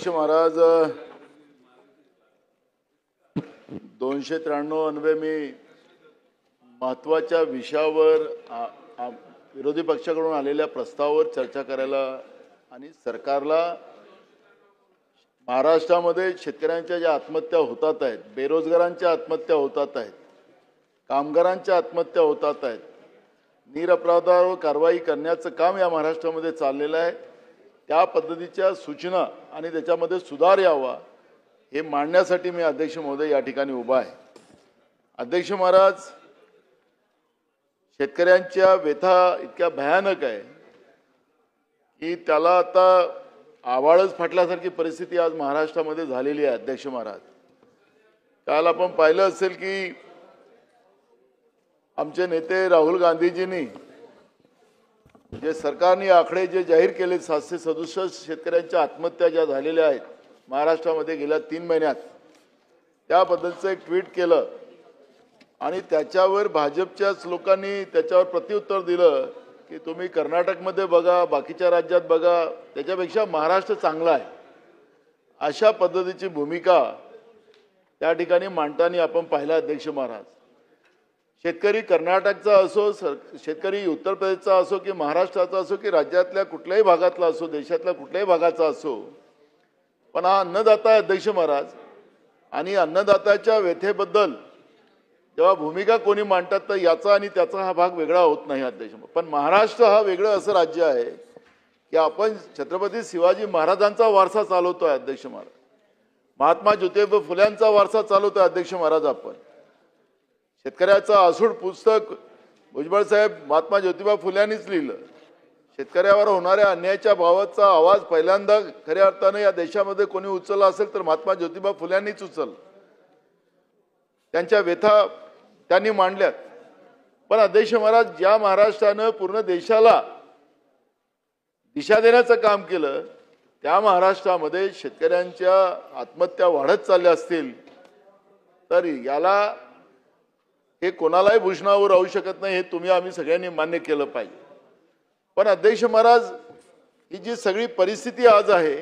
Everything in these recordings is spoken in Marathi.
अध्यक्ष महाराज 293 अन्वये मी महत्त्वाच्या विषयावर विरोधी पक्षाकडून आलेल्या प्रस्तावावर चर्चा करायला आणि सरकारला महाराष्ट्रामध्ये शेतकऱ्यांच्या ज्या आत्महत्या होतात आहेत, बेरोजगारांच्या आत्महत्या होतात आहेत, कामगारांच्या आत्महत्या होतात आहेत, निरपराधावर कारवाई करण्याचं काम या महाराष्ट्रामध्ये चाललेलं आहे। त्या पद्धतीच्या सूचना आणि त्याच्यामध्ये सुधार यावा हे मांडण्यासाठी मी अध्यक्ष महोदय या ठिकाणी उभा आहे। अध्यक्ष महाराज, शेतकऱ्यांच्या व्यथा इतक्या भयानक आहे की त्याला आता आवाळच फाटल्यासारखी परिस्थिती आज महाराष्ट्रामध्ये झालेली आहे। अध्यक्ष महाराज, काल आपण पाहिलं असेल की आमचे नेते राहुल गांधीजींनी जे सरकारने आकडे जे जाहीर केले 767 शेतकऱ्यांच्या आत्महत्या ज्या झालेल्या आहेत महाराष्ट्रामध्ये गेल्या 3 महिन्यात, त्या पद्धतीचं एक ट्विट केलं आणि त्याच्यावर भाजपच्याच लोकांनी त्याच्यावर प्रत्युत्तर दिलं की तुम्ही कर्नाटकमध्ये बघा, बाकीच्या राज्यात बघा, त्याच्यापेक्षा महाराष्ट्र चांगला आहे। अशा पद्धतीची भूमिका त्या ठिकाणी मांडताना आपण पाहिला। अध्यक्ष महाराज, शेतकरी कर्नाटकचा असो, शेतकरी उत्तर प्रदेशचा असो की महाराष्ट्राचा असो की राज्यातल्या कुठल्याही भागातला असो, देशातल्या कुठल्याही भागाचा असो, पण हा अन्नदाता आहे अध्यक्ष महाराज। आणि अन्नदात्याच्या व्यथेबद्दल जेव्हा भूमिका कोणी मांडतात तर याचा आणि त्याचा हा भाग वेगळा होत नाही अध्यक्ष। पण महाराष्ट्र हा वेगळं असं राज्य आहे की आपण छत्रपती शिवाजी महाराजांचा वारसा चालवतोय अध्यक्ष महाराज, महात्मा ज्योतिबा फुल्यांचा वारसा चालवतोय अध्यक्ष महाराज। आपण शेतकऱ्याचं आसूड पुस्तक भुजबळ साहेब महात्मा ज्योतिबा फुल्यांनीच लिहिलं। शेतकऱ्यावर होणाऱ्या अन्यायाच्या भावाचा आवाज पहिल्यांदा खऱ्या अर्थाने या देशामध्ये कोणी उचलला असेल तर महात्मा ज्योतिबा फुल्यांनीच उचलला। त्यांच्या व्यथा त्यांनी मांडल्यात। पण अध्यक्ष महाराज, ज्या महाराष्ट्रानं पूर्ण देशाला दिशा देण्याचं काम केलं त्या महाराष्ट्रामध्ये शेतकऱ्यांच्या आत्महत्या वाढत चालल्या असतील तर याला हे कोणालाही भूषणावर राहू शकत नाही, हे तुम्ही आम्ही सगळ्यांनी मान्य केलं पाहिजे। पण अध्यक्ष महाराज, ही जी सगळी परिस्थिती आज आहे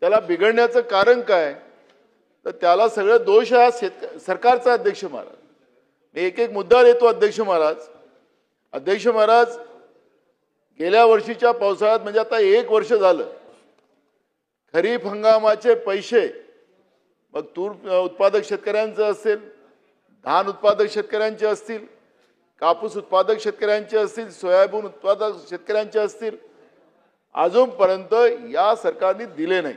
त्याला बिघडण्याचं कारण काय, तर त्याला सगळं दोष हा सरकारचा अध्यक्ष महाराज। मी एक एक मुद्दा देतो अध्यक्ष महाराज। अध्यक्ष महाराज, गेल्या वर्षीच्या पावसाळ्यात म्हणजे आता 1 वर्ष झालं, खरीप हंगामाचे पैसे मग तूर उत्पादक शेतकऱ्यांचं असेल, धान उत्पादक शेतकऱ्यांचे असतील, कापूस उत्पादक शेतकऱ्यांचे असतील, सोयाबीन उत्पादक शेतकऱ्यांचे असतील, अजूनपर्यंत या सरकारने दिले नाही।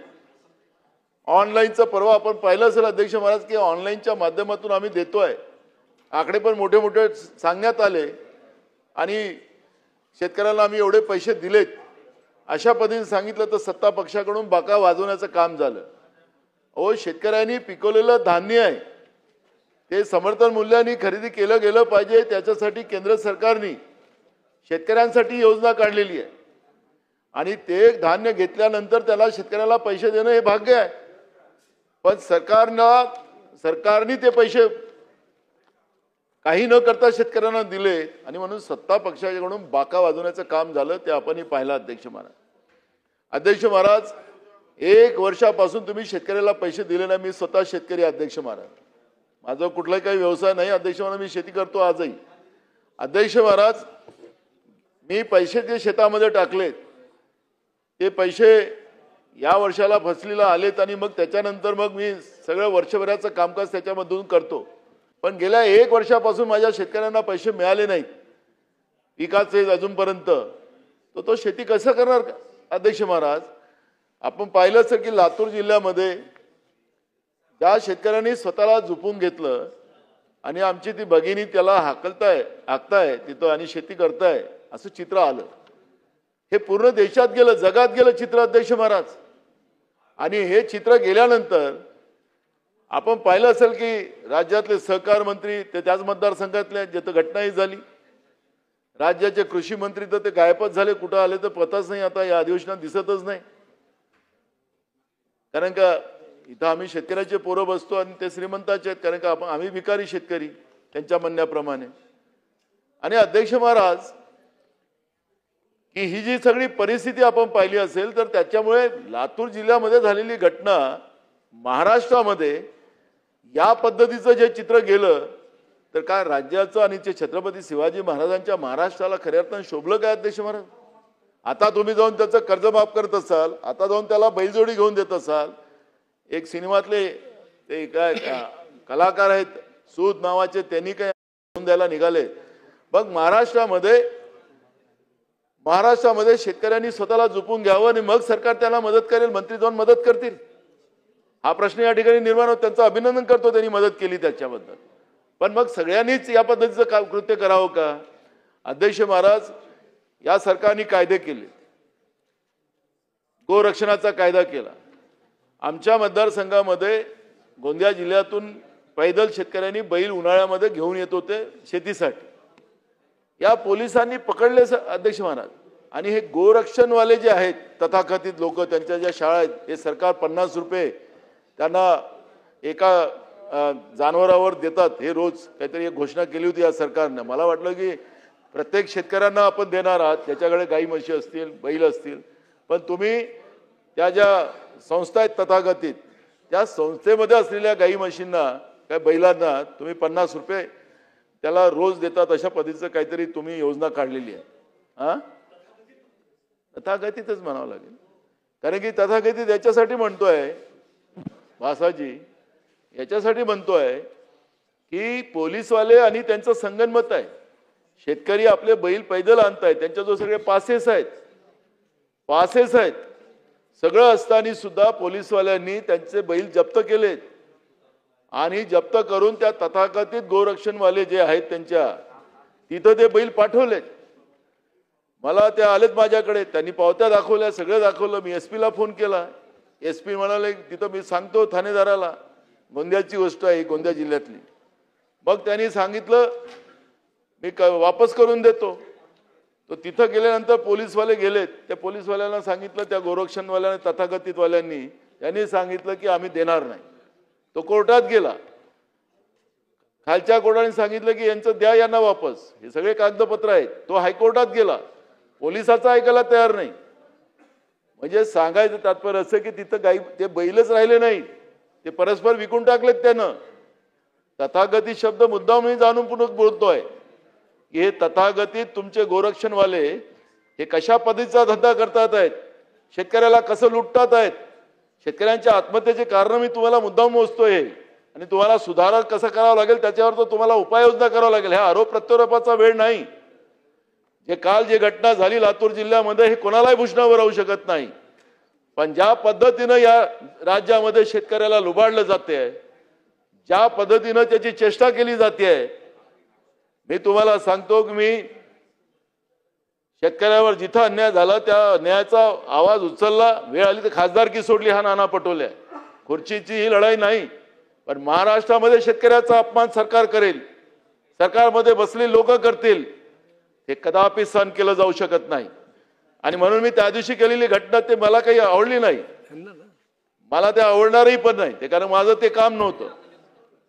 ऑनलाईनचं परवा आपण पाहिलं असेल अध्यक्ष महाराज की ऑनलाईनच्या माध्यमातून आम्ही देतोय, आकडे पण मोठे मोठे सांगण्यात आले आणि शेतकऱ्यांना आम्ही एवढे पैसे दिलेत अशा पद्धतीने सांगितलं तर सत्ता पक्षाकडून बाका वाजवण्याचं काम झालं। अहो, शेतकऱ्यांनी पिकवलेलं धान्य आहे ते समर्थन मूल्याने खरेदी केलं गेलं पाहिजे, त्याच्यासाठी केंद्र सरकारने शेतकऱ्यांसाठी योजना काढलेली आहे आणि ते धान्य घेतल्यानंतर त्याला शेतकऱ्याला पैसे देणं हे भाग्य आहे। पण सरकारने ते पैसे काही न करता शेतकऱ्यांना दिले आणि म्हणून सत्ता पक्षाकडून बाका वाजवण्याचं काम झालं, ते आपणही पाहिलं अध्यक्ष महाराज। अध्यक्ष महाराज, 1 वर्षापासून तुम्ही शेतकऱ्याला पैसे दिले नाही। मी स्वतः शेतकरी अध्यक्ष महाराज, माझा कुठलाही काही व्यवसाय नाही अध्यक्ष महाराज, मी शेती करतो आजही। अध्यक्ष महाराज, मी पैसे जे शेतामध्ये टाकलेत ते पैसे या वर्षाला फसलीला आलेत आणि मग त्याच्यानंतर मग मी सगळं वर्षभराचं कामकाज त्याच्यामधून करतो। पण गेल्या 1 वर्षापासून माझ्या शेतकऱ्यांना पैसे मिळाले नाहीत पिकाचे अजूनपर्यंत, तो शेती कसं करणार अध्यक्ष महाराज? आपण पाहिलं असेल की लातूर जिल्ह्यामध्ये ज्या शेतकऱ्यांनी स्वतःला झुपून घेतलं आणि आमची ती भगिनी त्याला हाकताय तिथं आणि शेती करताय असं चित्र आलं, हे पूर्ण देशात गेलं, जगात गेलं चित्र अध्यक्ष महाराज। आणि हे चित्र गेल्यानंतर आपण पाहिलं असेल की राज्यातले सहकार मंत्री ते त्याच मतदारसंघातले, जिथं घटनाही झाली, राज्याचे कृषी मंत्री तर ते गायबच झाले, कुठं आले तर पताच नाही, आता या अधिवेशनात दिसतच नाही। कारण का इथं आम्ही शेतकऱ्याचे पोरं बसतो आणि ते श्रीमंताचे आहेत, कारण का आम्ही भिकारी शेतकरी त्यांच्या म्हणण्याप्रमाणे। आणि अध्यक्ष महाराज, की ही जी सगळी परिस्थिती आपण पाहिली असेल तर त्याच्यामुळे लातूर जिल्ह्यामध्ये झालेली घटना महाराष्ट्रामध्ये या पद्धतीचं जे चित्र गेलं तर काय राज्याचं आणि ते छत्रपती शिवाजी महाराजांच्या महाराष्ट्राला खऱ्या अर्थानं शोभलं काय अध्यक्ष महाराज? आता तुम्ही जाऊन त्याचं कर्ज माफ करत असाल, आता जाऊन त्याला बैलजोडी घेऊन देत असाल. एक सिनेमातले ते काय कलाकार आहेत सूद नावाचे, त्यांनी काय घेऊन द्यायला निघाले. मग महाराष्ट्रामध्ये शेतकऱ्यांनी स्वतःला झोपून घ्यावं आणि मग सरकार त्यांना मदत करेल, मंत्री जाऊन मदत करतील, हा प्रश्न या ठिकाणी निर्माण होतो. त्यांचं अभिनंदन करतो त्यांनी मदत केली त्याच्याबद्दल. पण मग सगळ्यांनीच या पद्धतीचं कृत्य करावं का? अध्यक्ष महाराज, या सरकारने कायदे केले, गोरक्षणाचा कायदा केला. आमच्या मतदारसंघामध्ये गोंदिया जिल्ह्यातून पैदल शेतकऱ्यांनी बैल उन्हाळ्यामध्ये घेऊन येत होते शेतीसाठी. या पोलिसांनी पकडले अध्यक्ष महाराज. आणि हे गोरक्षणवाले जे आहेत तथाकथित लोक, त्यांच्या ज्या शाळा आहेत, हे सरकार 50 रुपये त्यांना एका जनावरावर देतात. हे रोज काहीतरी एक घोषणा केली होती या सरकारनं. मला वाटलं की प्रत्येक शेतकऱ्यांना आपण देणार आहात, त्याच्याकडे गाई म्हशी असतील, बैल असतील. पण तुम्ही त्या ज्या संस्था आहेत तथाकथित, त्या संस्थेमध्ये असलेल्या गाई म्हशींना, काय बैलांना तुम्ही 50 रुपये त्याला रोज देतात, अशा पद्धतीचं काहीतरी तुम्ही योजना काढलेली आहे. हा, तथाकथितच म्हणावं लागेल. कारण की तथाकथित याच्यासाठी म्हणतोय भासाजी, याच्यासाठी म्हणतोय की पोलीसवाले आणि त्यांचं संगनमत आहे. शेतकरी आपले बैल पैदल आणतायत, त्यांच्याजवळ सगळे पासेस आहेत. सगळं असताना सुद्धा पोलीसवाल्यांनी त्यांचे बैल जप्त केलेत आणि जप्त करून त्या तथाकथित गोरक्षणवाले जे आहेत त्यांच्या तिथं ते बैल पाठवलेत. मला ते आलेत माझ्याकडे, त्यांनी पावत्या दाखवल्या, सगळं दाखवलं. मी एसपीला फोन केला. एसपी म्हणाले तिथं मी सांगतो ठाणेदाराला, गोंदियाची गोष्ट आहे, गोंदिया जिल्ह्यातली. मग त्यांनी सांगितलं मी वापस करून देतो. तो तिथं गेल्यानंतर पोलीसवाले गेलेत. त्या पोलीसवाल्यांना सांगितलं, त्या गोरक्षणवाल्यांनी तथाकथितवाल्यांनी त्यांनी सांगितलं की आम्ही देणार नाही. तो कोर्टात गेला. खालच्या कोर्टाने सांगितलं की यांचं द्या यांना वापस, हे सगळे कागदपत्र आहेत. तो हायकोर्टात गेला, पोलिसाचा ऐकायला तयार नाही. म्हणजे सांगायचं तात्पर्य असं की तिथं गाई ते बैलच राहिले नाही, ते परस्पर विकून टाकलेत त्यानं. तथागतीत शब्द मुद्दाम मी जाणून पुन्हा बोलतोय की हे तथागतीत तुमचे गोरक्षणवाले हे कशा पद्धतीचा धंदा करतात आहेत, शेतकऱ्याला कसं लुटतात आहेत. शेतकऱ्यांच्या आत्महत्येचे कारण मी तुम्हाला मुद्दाम मोजतोय आणि तुम्हाला सुधारणा कसं करावं लागेल त्याच्यावर तर तुम्हाला उपाययोजना करावं लागेल. ह्या आरोप प्रत्यारोपाचा वेळ नाही. जे घटना झाली लातूर जिल्ह्यामध्ये हे कोणालाही भूषणावर राहू शकत नाही. पण ज्या पद्धतीनं या राज्यामध्ये शेतकऱ्याला लुबाडलं जाते, ज्या पद्धतीनं त्याची चेष्टा केली जाते, मी तुम्हाला सांगतो की मी शेतकऱ्यावर जिथं अन्याय झाला त्या अन्यायाचा आवाज उचलला. वेळ आली तर खासदारकी सोडली. हा नाना पटोले, खुर्चीची ही लढाई नाही. पण महाराष्ट्रामध्ये शेतकऱ्याचा अपमान सरकार करेल, सरकारमध्ये बसलेली लोक करतील, हे कदापि सहन केलं जाऊ शकत नाही. आणि म्हणून मी त्या दिवशी केलेली घटना ते मला काही आवडली नाही, मला ते आवडणारही पण नाही ते, कारण माझं ते काम नव्हतं.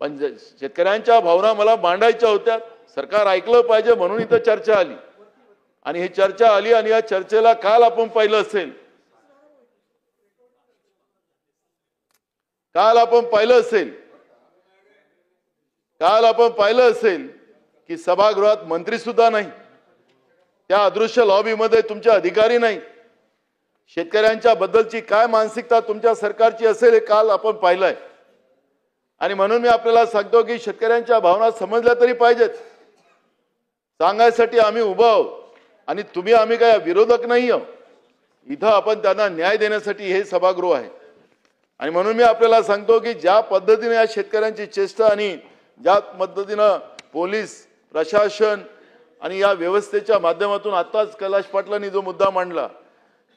पण शेतकऱ्यांच्या भावना मला मांडायच्या होत्या. सरकार ऐकलं पाहिजे म्हणून इथं चर्चा आली. आणि ही चर्चा आली आणि या चर्चेला काल आपण पाहिलं असेल की सभागृहात मंत्री सुद्धा नाही, त्या अदृश्य लॉबीमध्ये तुमचे अधिकारी नाही. शेतकऱ्यांच्या बद्दलची काय मानसिकता तुमच्या सरकारची असेल हे काल आपण पाहिलंय. आणि म्हणून मी आपल्याला सांगतो की शेतकऱ्यांच्या भावना समजल्या तरी पाहिजेत. सांगायसाठी आम्ही उभा आहोत आणि आम्ही काय विरोधक नाही आहोत. इथं आपण त्यांना न्याय देण्यासाठी हे सभागृह आहे. आणि म्हणून मी आपल्याला सांगतो की ज्या पद्धतीने या शेतकऱ्यांची चेष्टा आणि ज्या पद्धतीनं पोलीस प्रशासन आणि या व्यवस्थेच्या माध्यमातून आताच कैलाश पाटलांनी जो मुद्दा मांडला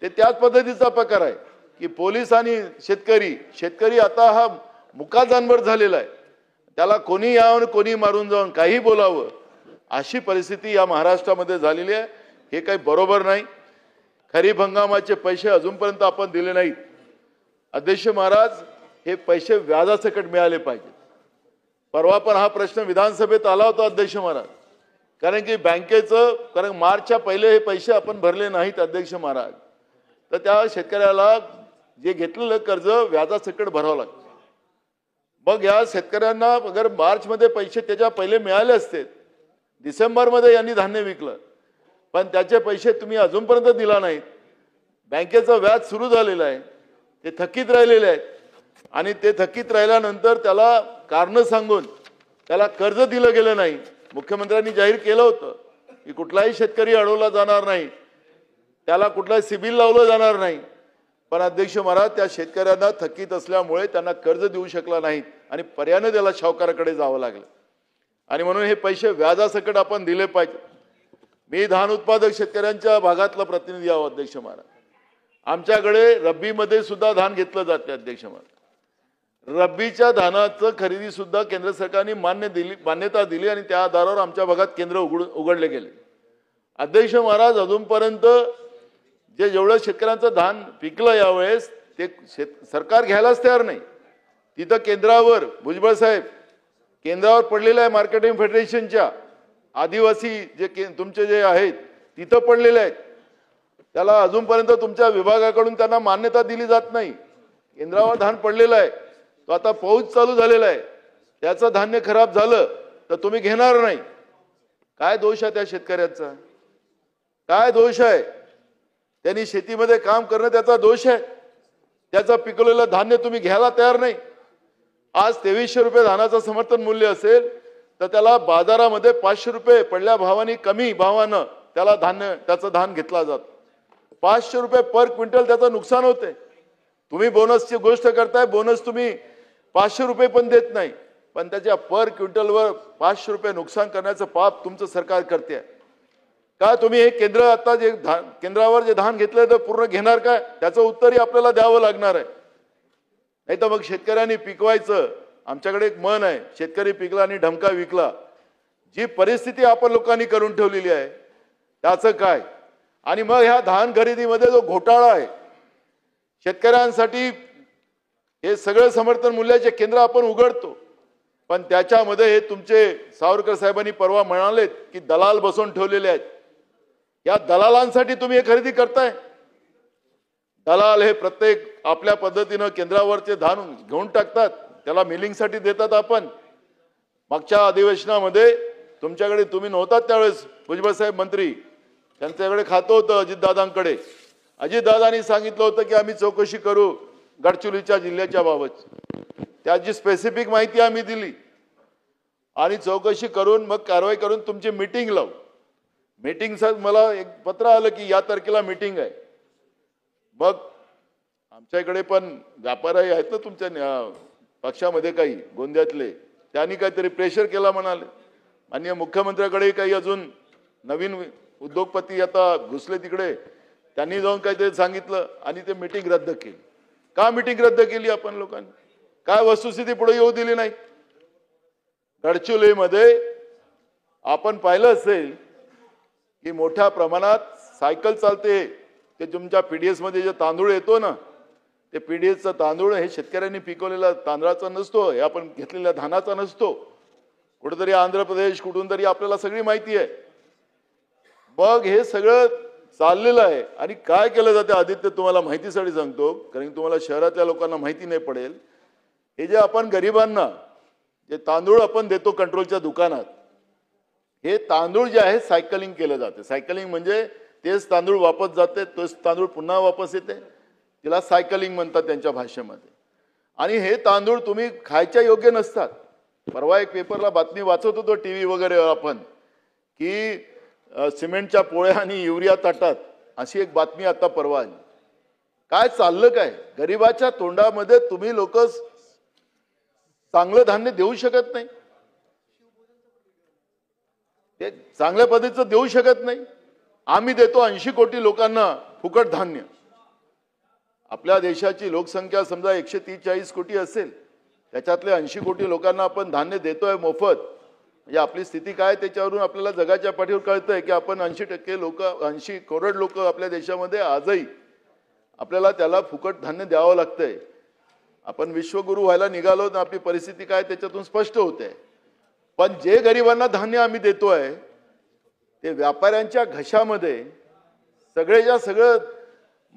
ते त्याच पद्धतीचा प्रकार आहे की पोलीस आणि शेतकरी आता हा मुका जानवर झालेला आहे. त्याला कोणी यावं कोणी मारून जाऊन काही बोलावं अशी परिस्थिती या महाराष्ट्रामध्ये झालेली आहे. हे काही बरोबर नाही. खरीप हंगामाचे पैसे अजूनपर्यंत आपण दिले नाहीत. अध्यक्ष महाराज, हे पैसे व्याजासकट मिळाले पाहिजेत. परवा पण हा प्रश्न विधानसभेत आला होता अध्यक्ष महाराज कारण की बँकेचं, कारण मार्चच्या पहिले हे पैसे आपण भरले नाहीत अध्यक्ष महाराज, तर त्या शेतकऱ्याला जे घेतलेलं कर्ज व्याजासकट भरावं लागतं. मग या शेतकऱ्यांना अगर मार्चमध्ये पैसे त्याच्या पहिले मिळाले असते, डिसेंबरमध्ये यांनी धान्य विकलं, पण त्याचे पैसे तुम्ही अजूनपर्यंत दिला नाहीत. बँकेचं व्याज सुरू झालेलं आहे, ते थकीत राहिलेले आहेत, आणि ते थकीत राहिल्यानंतर त्याला कारण सांगून त्याला कर्ज दिलं गेलं नाही. मुख्यमंत्र्यांनी जाहीर केलं होतं की कुठलाही शेतकरी अडवला जाणार नाही, त्याला कुठलाही सिबिल लावलं जाणार नाही. पण अध्यक्ष महाराज, त्या शेतकऱ्यांना थकीत असल्यामुळे त्यांना कर्ज देऊ शकला नाहीत आणि पर्यायाने त्याला सावकाराकडे जावं लागलं. आणि म्हणून हे पैसे व्याजासकट आपण दिले पाहिजे. मी धान उत्पादक शेतकऱ्यांच्या भागातला प्रतिनिधी आहोत अध्यक्ष महाराज. आमच्याकडे रब्बीमध्ये सुद्धा धान घेतलं जाते अध्यक्ष महाराज. रब्बीच्या धानाचं खरेदी सुद्धा केंद्र सरकारने मान्यता दिली आणि त्या आधारावर आमच्या भागात केंद्र उघडले गेले. अध्यक्ष महाराज, अजूनपर्यंत जेवढं शेतकऱ्यांचं धान पिकलं यावेळेस ते सरकार घ्यायलाच तयार नाही. तिथं केंद्रावर, भुजबळ साहेब, केंद्रावर पडलेलं आहे मार्केटिंग फेडरेशनच्या, आदिवासी तुमचे जे आहेत तिथं पडलेले आहेत. त्याला अजूनपर्यंत तुमच्या विभागाकडून त्यांना मान्यता दिली जात नाही. केंद्रावर धान पडलेलं आहे, तो आता पाऊस चालू झालेला आहे, त्याचं धान्य खराब झालं तर तुम्ही घेणार नाही. काय दोष आहे त्या शेतकऱ्याचा? काय दोष आहे? त्यांनी शेतीमध्ये काम करणं त्याचा दोष आहे. त्याचं पिकवलेलं धान्य तुम्ही घ्यायला तयार नाही. आज 2300 रुपये धानाचं समर्थन मूल्य असेल तर त्याला बाजारामध्ये 500 रुपये पडल्या भावाने, कमी भावानं त्याला त्याचं धान घेतला जातं. 500 रुपये पर क्विंटल त्याचं नुकसान होते. तुम्ही बोनसची गोष्ट करताय, बोनस तुम्ही 500 रुपये पण देत नाही, पण त्याच्या पर क्विंटलवर 500 रुपये नुकसान करण्याचं पाप तुमचं सरकार करते. का तुम्ही हे केंद्र, आता जे केंद्रावर जे धान घेतलंय तर पूर्ण घेणार काय? त्याचं उत्तरही आपल्याला द्यावं लागणार आहे. नाही तर मग शेतकऱ्यांनी पिकवायचं. आमच्याकडे एक म्हण आहे, शेतकरी पिकला आणि ढमका विकला. जी परिस्थिती आपण लोकांनी करून ठेवलेली आहे त्याचं काय? आणि मग ह्या धान खरेदीमध्ये जो घोटाळा आहे, शेतकऱ्यांसाठी हे सगळं समर्थन मूल्याचे केंद्र आपण उघडतो, पण त्याच्यामध्ये हे तुमचे सावरकर साहेबांनी परवा म्हणालेत की दलाल बसवून ठेवलेले आहेत. या दलालांसाठी तुम्ही हे खरेदी करताय. दलाल हे प्रत्येक आपल्या पद्धतीनं केंद्रावरचे धान घेऊन टाकतात, त्याला मिलिंगसाठी देतात. आपण मागच्या अधिवेशनामध्ये तुमच्याकडे, तुम्ही नव्हतात त्यावेळेस, भुजबळ साहेब मंत्री, त्यांच्याकडे खातं होतं अजितदादांकडे. अजितदादांनी सांगितलं होतं की आम्ही चौकशी करू गडचिरोलीच्या जिल्ह्याच्या बाबत. त्याची स्पेसिफिक माहिती आम्ही दिली आणि चौकशी करून मग कारवाई करून तुमची मीटिंग लावू. मीटिंगचं मला एक पत्र आलं की या तारखेला मीटिंग आहे. मग आमच्या इकडे पण व्यापारी आहेत ना तुमच्या पक्षामध्ये, काही गोंदियातले, त्यांनी काहीतरी प्रेशर केला म्हणाले. माननीय मुख्यमंत्र्याकडे काही अजून नवीन उद्योगपती आता घुसले तिकडे, त्यांनी जाऊन काहीतरी सांगितलं आणि ते मीटिंग रद्द केली. का मीटिंग रद्द केली आपण लोकांनी? काय वस्तुस्थिती पुढे येऊ दिली नाही? गडचिरोलीमध्ये आपण पाहिलं असेल की मोठ्या प्रमाणात सायकल चालते. ते तुमच्या पीडीएस मध्ये जे तांदूळ येतो ना, ते पीडीएसचा तांदूळ हे शेतकऱ्यांनी पिकवलेला तांदळाचा नसतो, हे आपण घेतलेल्या धानाचा नसतो. कुठेतरी आंध्र प्रदेश, कुठून तरी आपल्याला सगळी माहिती आहे. मग हे सगळं चाललेलं आहे. आणि काय केलं जाते आदित्य, तुम्हाला माहितीसाठी सांगतो, कारण तुम्हाला शहरातल्या लोकांना माहिती नाही पडेल. हे जे आपण गरिबांना जे तांदूळ आपण देतो कंट्रोलच्या दुकानात, हे तांदूळ जे आहे सायकलिंग केलं जाते. सायकलिंग म्हणजे तेच तांदूळ वापस जाते, तोच तांदूळ पुन्हा वापस येते, तिला सायकलिंग म्हणतात त्यांच्या भाषेमध्ये. आणि हे तांदूळ तुम्ही खायच्या योग्य नसतात. परवा एक पेपरला बातमी वाचत होतो टीव्ही वगैरे आपण, की सिमेंटच्या पोळ्या आणि युरिया ताटात, अशी एक बातमी आता परवा आली. काय चाललं काय? गरिबाच्या तोंडामध्ये तुम्ही लोक चांगलं धान्य देऊ शकत नाही, ते चांगल्या पद्धतीचं देऊ शकत नाही. आम्ही देतो 80 कोटी लोकांना फुकट धान्य. आपल्या देशाची लोकसंख्या समजा 143 कोटी असेल, त्याच्यातले 80 कोटी लोकांना आपण धान्य देतोय मोफत. म्हणजे आपली स्थिती काय त्याच्यावरून आपल्याला जगाच्या पाठीवर कळतंय की आपण 80% लोक, 80 करोड लोक आपल्या देशामध्ये आजही आपल्याला त्याला फुकट धान्य द्यावं लागतंय. आपण विश्वगुरू व्हायला निघालो तर आपली परिस्थिती काय त्याच्यातून स्पष्ट होते. पण जे गरिबांना धान्य आम्ही देतोय ते व्यापाऱ्यांच्या घशामध्ये सगळेच्या सगळं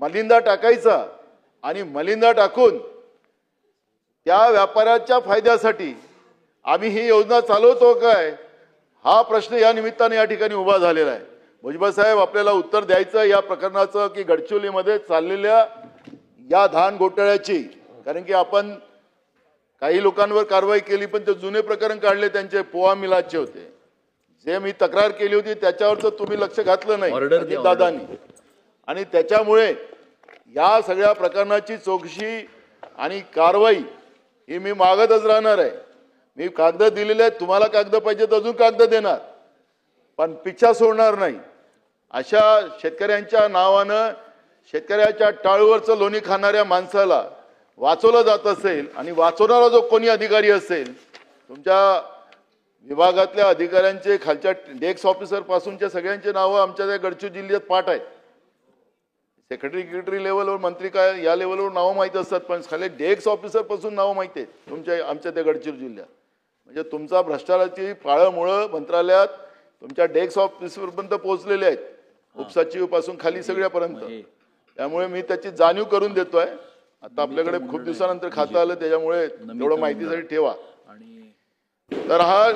मलिंदा टाकायचा आणि मलिंदा टाकून त्या व्यापाऱ्याच्या फायद्यासाठी आम्ही ही योजना चालवतो काय, हा प्रश्न या निमित्ताने या ठिकाणी उभा झालेला आहे. भुजबळ साहेब, आपल्याला उत्तर द्यायचं या प्रकरणाचं की गडचिरोलीमध्ये चाललेल्या या धान घोटाळ्याची, कारण की आपण काही लोकांवर कारवाई केली पण ते जुने प्रकरण काढले, त्यांचे पोहा मिलाचे होते. जे मी तक्रार केली होती त्याच्यावर तर तुम्ही लक्ष घातलं नाही दादांनी, आणि त्याच्यामुळे या सगळ्या प्रकरणाची चौकशी आणि कारवाई ही मी मागतच राहणार आहे. मी कागद दिलेले आहेत, तुम्हाला कागद पाहिजे तर अजून कागद देणार, पण पिच्छा सोडणार नाही. अशा शेतकऱ्यांच्या नावानं शेतकऱ्याच्या टाळूवरचं लोणी खाणाऱ्या माणसाला वाचवलं जात असेल आणि वाचवणारा जो कोणी अधिकारी असेल, तुमच्या विभागातल्या अधिकाऱ्यांचे खालच्या डेस्क ऑफिसर पासूनच्या सगळ्यांचे नावं आमच्या त्या गडचिरोली जिल्ह्यात पाठ आहेत. सेक्रेटरी लेवलवर, मंत्री काय या लेवलवर नावं माहीत असतात, पण खाली डेस्क ऑफिसर पासून नावं माहिती आहेत तुमच्या आमच्या त्या गडचिरोली जिल्ह्यात. म्हणजे तुमचा भ्रष्टाचाराची पाळंमुळं मंत्रालयात तुमच्या डेस्क ऑफिसरपर्यंत पोहोचलेले आहेत, उपसचिव पासून खाली सगळ्यापर्यंत. त्यामुळे मी त्याची जाणीव करून देतोय. आता आपल्याकडे खूप दिवसानंतर खातं आलं, त्याच्यामुळे तेवढं माहितीसाठी ठेवा. तर हा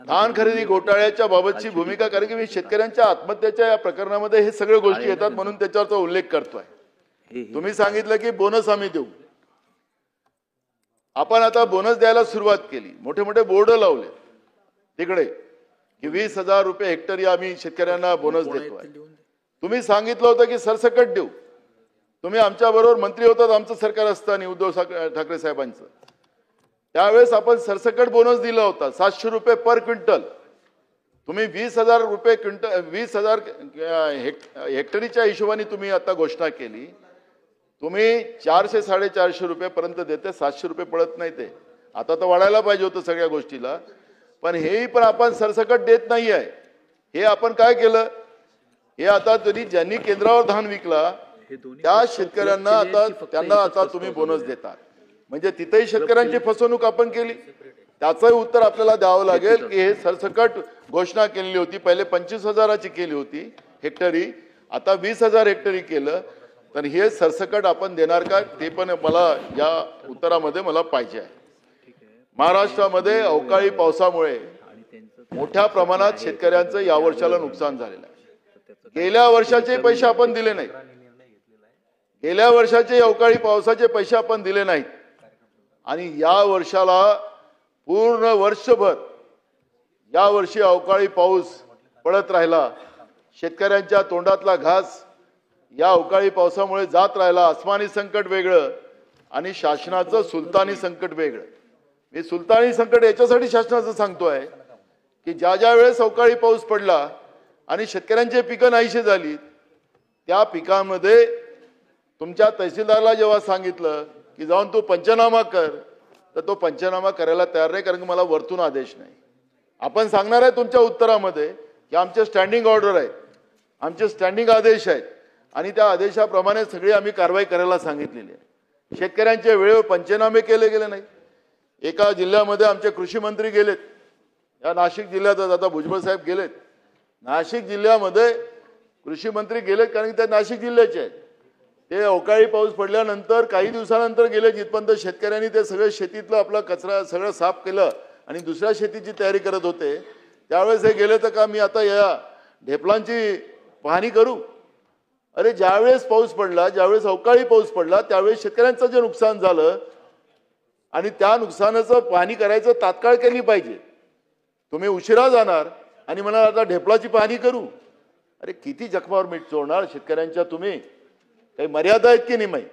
धान खरेदी घोटाळ्याच्या बाबतची भूमिका, कारण की मी शेतकऱ्यांच्या आत्महत्येच्या या प्रकरणामध्ये हे सगळे गोष्टी येतात म्हणून त्याच्यावरचा उल्लेख करतोय. तुम्ही सांगितलं की बोनस आम्ही देऊ. आपण आता बोनस द्यायला सुरुवात केली, मोठे मोठे बोर्ड लावले तिकडे की 20,000 रुपये हेक्टरी आम्ही शेतकऱ्यांना बोनस देतोय. तुम्ही सांगितलं होतं की सरसकट देऊ. तुम्ही आमच्या बरोबर मंत्री होतात आमचं सरकार असताना उद्धव ठाकरे साहेबांचं, त्यावेळेस आपण सरसकट बोनस दिला होता 700 रुपये पर क्विंटल. तुम्ही 20,000 रुपये क्विंटल 20,000 हेक्टरीच्या हिशोबाने तुम्ही आता घोषणा केली. तुम्ही 400-450 रुपये पर्यंत देते, 700 रुपये पडत नाही. ते आता तर वाढायला पाहिजे होतं सगळ्या गोष्टीला, पण हेही पण आपण सरसकट देत नाही आहे. हे आपण काय केलं, हे आता तरी ज्यांनी केंद्रावर धान विकला त्या शेतकऱ्यांना आता त्यांना आता तुम्ही बोनस देतात, म्हणजे तिथेही शेतकऱ्यांची फसवणूक आपण केली. त्याचंही उत्तर आपल्याला द्यावं लागेल की हे सरसकट घोषणा केलेली होती, पहिले 25,000ची केली होती हेक्टरी, आता 20,000 हेक्टरी केलं, तर हे सरसकट आपण देणार का ते पण मला या उत्तरामध्ये मला पाहिजे आहे. महाराष्ट्रामध्ये अवकाळी पावसामुळे मोठ्या प्रमाणात शेतकऱ्यांचं या वर्षाला नुकसान झालेलं आहे. गेल्या वर्षाचे पैसे आपण दिले नाहीत, गेल्या वर्षाचे अवकाळी पावसाचे पैसे आपण दिले नाहीत, आणि या वर्षाला पूर्ण वर्षभर या वर्षी अवकाळी पाऊस पडत राहिला. शेतकऱ्यांच्या तोंडातला घास या अवकाळी पावसामुळे जात राहिला. आसमानी संकट वेगळं आणि शासनाचं सुलतानी संकट वेगळं. मी सुलतानी संकट याच्यासाठी शासनाचं सांगतोय की ज्या वेळेस अवकाळी पाऊस पडला आणि शेतकऱ्यांची पिकं नाहीशी झाली, त्या पिकांमध्ये तुमच्या तहसीलदारला जेव्हा सांगितलं की जाऊन तू पंचनामा कर, तर तो पंचनामा करायला तयार नाही, कारण की मला वरतून आदेश नाही. आपण सांगणार आहे तुमच्या उत्तरामध्ये की आमचे स्टँडिंग ऑर्डर आहेत, आमचे स्टँडिंग आदेश आहेत, आणि त्या आदेशाप्रमाणे सगळी आम्ही कारवाई करायला सांगितलेली आहे. शेतकऱ्यांचे वेळेवर पंचनामे केले गेले नाही. एका जिल्ह्यामध्ये आमचे कृषी मंत्री गेलेत, या नाशिक जिल्ह्यातच आता भुजबळ साहेब गेलेत. नाशिक जिल्ह्यामध्ये कृषी मंत्री गेलेत कारण की ते नाशिक जिल्ह्याचे आहेत. ते अवकाळी पाऊस पडल्यानंतर काही दिवसानंतर गेले, जिथपर्यंत शेतकऱ्यांनी ते सगळं शेतीतलं आपला कचरा सगळं साफ केलं आणि दुसऱ्या शेतीची तयारी करत होते, त्यावेळेस हे गेले तर का मी आता या ढेपलांची पाहणी करू. अरे ज्यावेळेस पाऊस पडला, ज्यावेळेस अवकाळी पाऊस पडला, त्यावेळेस शेतकऱ्यांचं जे नुकसान झालं आणि त्या नुकसानाचं पाहणी करायचं तात्काळ केली पाहिजे. तुम्ही उशिरा जाणार आणि म्हणा आता ढेपलाची पाहणी करू. अरे किती जखमावर मीठ चोळणार शेतकऱ्यांच्या तुम्ही, काही मर्यादा आहेत की नाही.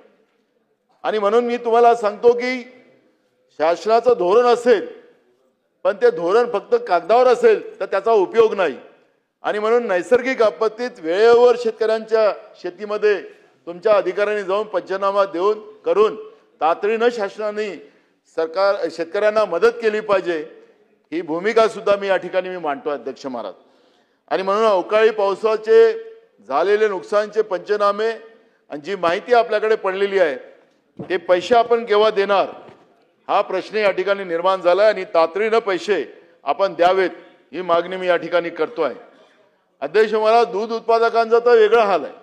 आणि म्हणून मी तुम्हाला सांगतो की शासनाचं धोरण असेल, पण ते धोरण फक्त कागदावर असेल तर त्याचा उपयोग नाही. आणि म्हणून नैसर्गिक आपत्तीत वेळेवर शेतकऱ्यांच्या शेतीमध्ये तुमच्या अधिकाऱ्यांनी जाऊन पंचनामा देऊन करून तातडीनं शासनाने शेतकऱ्यांना मदत केली पाहिजे, ही भूमिका सुद्धा मी या ठिकाणी मी मांडतो अध्यक्ष महाराज. आणि म्हणून अवकाळी पावसाचे झालेले नुकसानचे पंचनामे आणि जी माहिती आपल्याकडे पडलेली आहे ते पैसे आपण केव्हा देणार हा प्रश्न या ठिकाणी निर्माण झाला, आणि तातडीनं पैसे आपण द्यावेत ही मागणी मी या ठिकाणी करतोय. अध्यक्ष महाराज, दूध उत्पादकांचा तर वेगळा हाल आहे.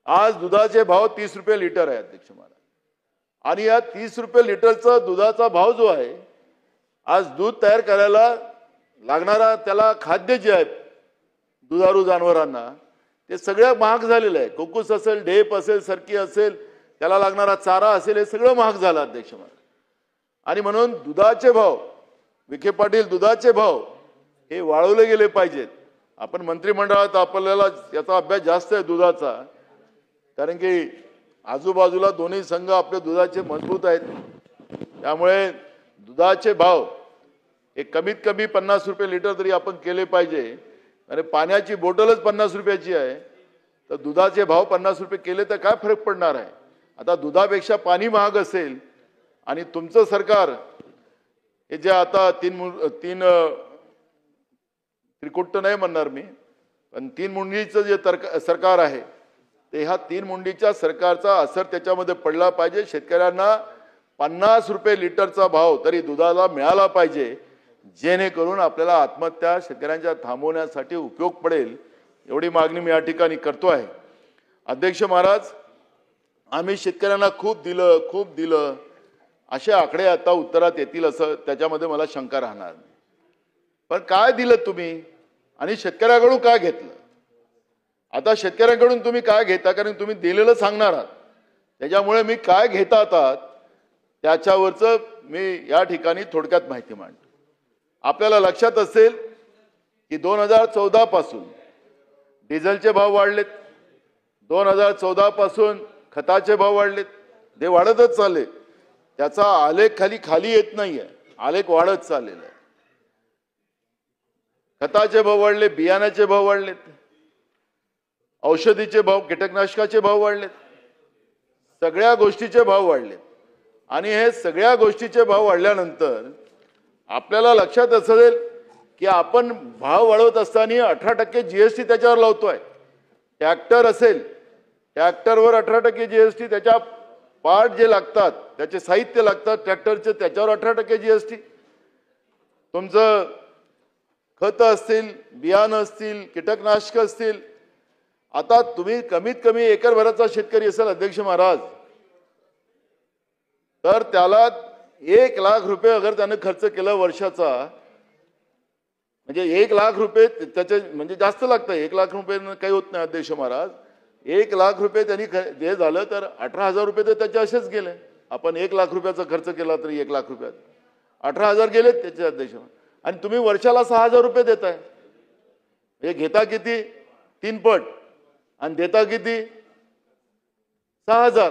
आज दुधाचे भाव 30 रुपये लिटर आहे अध्यक्ष महाराज. आणि या 30 रुपये लिटरचा दुधाचा भाव जो आहे, आज दूध तयार करायला लागणारा त्याला खाद्य जे आहे दुधारू जनावरांना, ते सगळं महाग झालेलं आहे. कुक्कुस असेल, ढेप असेल, सरकी असेल, त्याला लागणारा चारा असेल, हे सगळं महाग झालं अध्यक्ष महाराज. आणि म्हणून दुधाचे भाव, विखे पाटील, दुधाचे भाव हे वाढवले गेले पाहिजेत. आपण मंत्रिमंडळात आपल्याला याचा अभ्यास जास्त आहे दुधाचा, कारण की आजूबाजूला दोन्ही संघ आपले दुधाचे मजबूत आहेत. त्यामुळे दुधाचे भाव हे कमीत कमी 50 रुपये लिटर तरी आपण केले पाहिजे. आणि पाण्याची बॉटलच 50 रुपयाची आहे, तर दुधाचे भाव 50 रुपये केले तर काय फरक पडणार आहे. आता दुधापेक्षा पाणी महाग असेल आणि तुमचं सरकार हे जे आता तीन त्रिकुट्ट नाही म्हणणार मी, पण 3 मुंडीचं जे सरकार आहे, ते ह्या 3 मुंडीच्या सरकारचा असर त्याच्यामध्ये पडला पाहिजे. शेतकऱ्यांना 50 रुपये लिटरचा भाव तरी दुधाला मिळाला पाहिजे, जेणेकरून आपल्याला आत्महत्या शेतकऱ्यांच्या थांबवण्यासाठी उपयोग पडेल. एवढी मागणी मी या ठिकाणी करतो आहे. अध्यक्ष महाराज, आम्ही शेतकऱ्यांना खूप दिलं असे आकडे आता उत्तरात येतील असं त्याच्यामध्ये मला शंका राहणार नाही. पण काय दिलं तुम्ही आणि शेतकऱ्याकडून काय घेतलं? आता शेतकऱ्यांकडून तुम्ही काय घेता, कारण तुम्ही दिलेलं सांगणार आहात, त्याच्यामुळे मी काय घेता आहात त्याच्यावरचं मी या ठिकाणी थोडक्यात माहिती मांडतो. आपल्याला लक्षात असेल की 2014 पासून डिझेलचे भाव वाढलेत, 2014 पासून खताचे भाव वाढलेत, ते वाढतच चालले. त्याचा आलेख खाली येत नाहीये, आलेख वाढत चाललेला आहे. खताचे भाव वाढले, बियाण्याचे भाव वाढलेत, औषधीचे भाव, कीटकनाशकाचे भाव वाढलेत, सगळ्या गोष्टीचे भाव वाढलेत. आणि हे सगळ्या गोष्टीचे भाव वाढल्यानंतर आपल्याला लक्षात असेल की आपण भाव वाढवत असताना 18% जीएसटी त्याच्यावर लावतोय. ट्रॅक्टर असेल, ट्रॅक्टरवर 18% जीएसटी, त्याच्या पार्ट जे लागतात, त्याचे साहित्य लागतात ट्रॅक्टरचे, त्याच्यावर 18% जीएसटी. तुमचं खत असतील, बियाणं असतील, कीटकनाशक असतील. आता तुम्ही कमीत कमी एकरभराचा शेतकरी असेल अध्यक्ष महाराज, तर त्याला 1 लाख रुपये अगर त्याने खर्च केला वर्षाचा, म्हणजे 1 लाख रुपये त्याचे म्हणजे जास्त लागतं. 1 लाख रुपये काही होत नाही अध्यक्ष महाराज. 1 लाख रुपये त्यांनी हे झालं तर 18,000 रुपये तर त्याचे असेच गेले. आपण 1 लाख रुपयाचा खर्च केला तरी 1 लाख रुपयात 18,000 गेलेत त्याचे अध्यक्ष. आणि तुम्ही वर्षाला 6,000 रुपये देताय. हे घेता किती? 3 पट आणि देता किती? 6,000.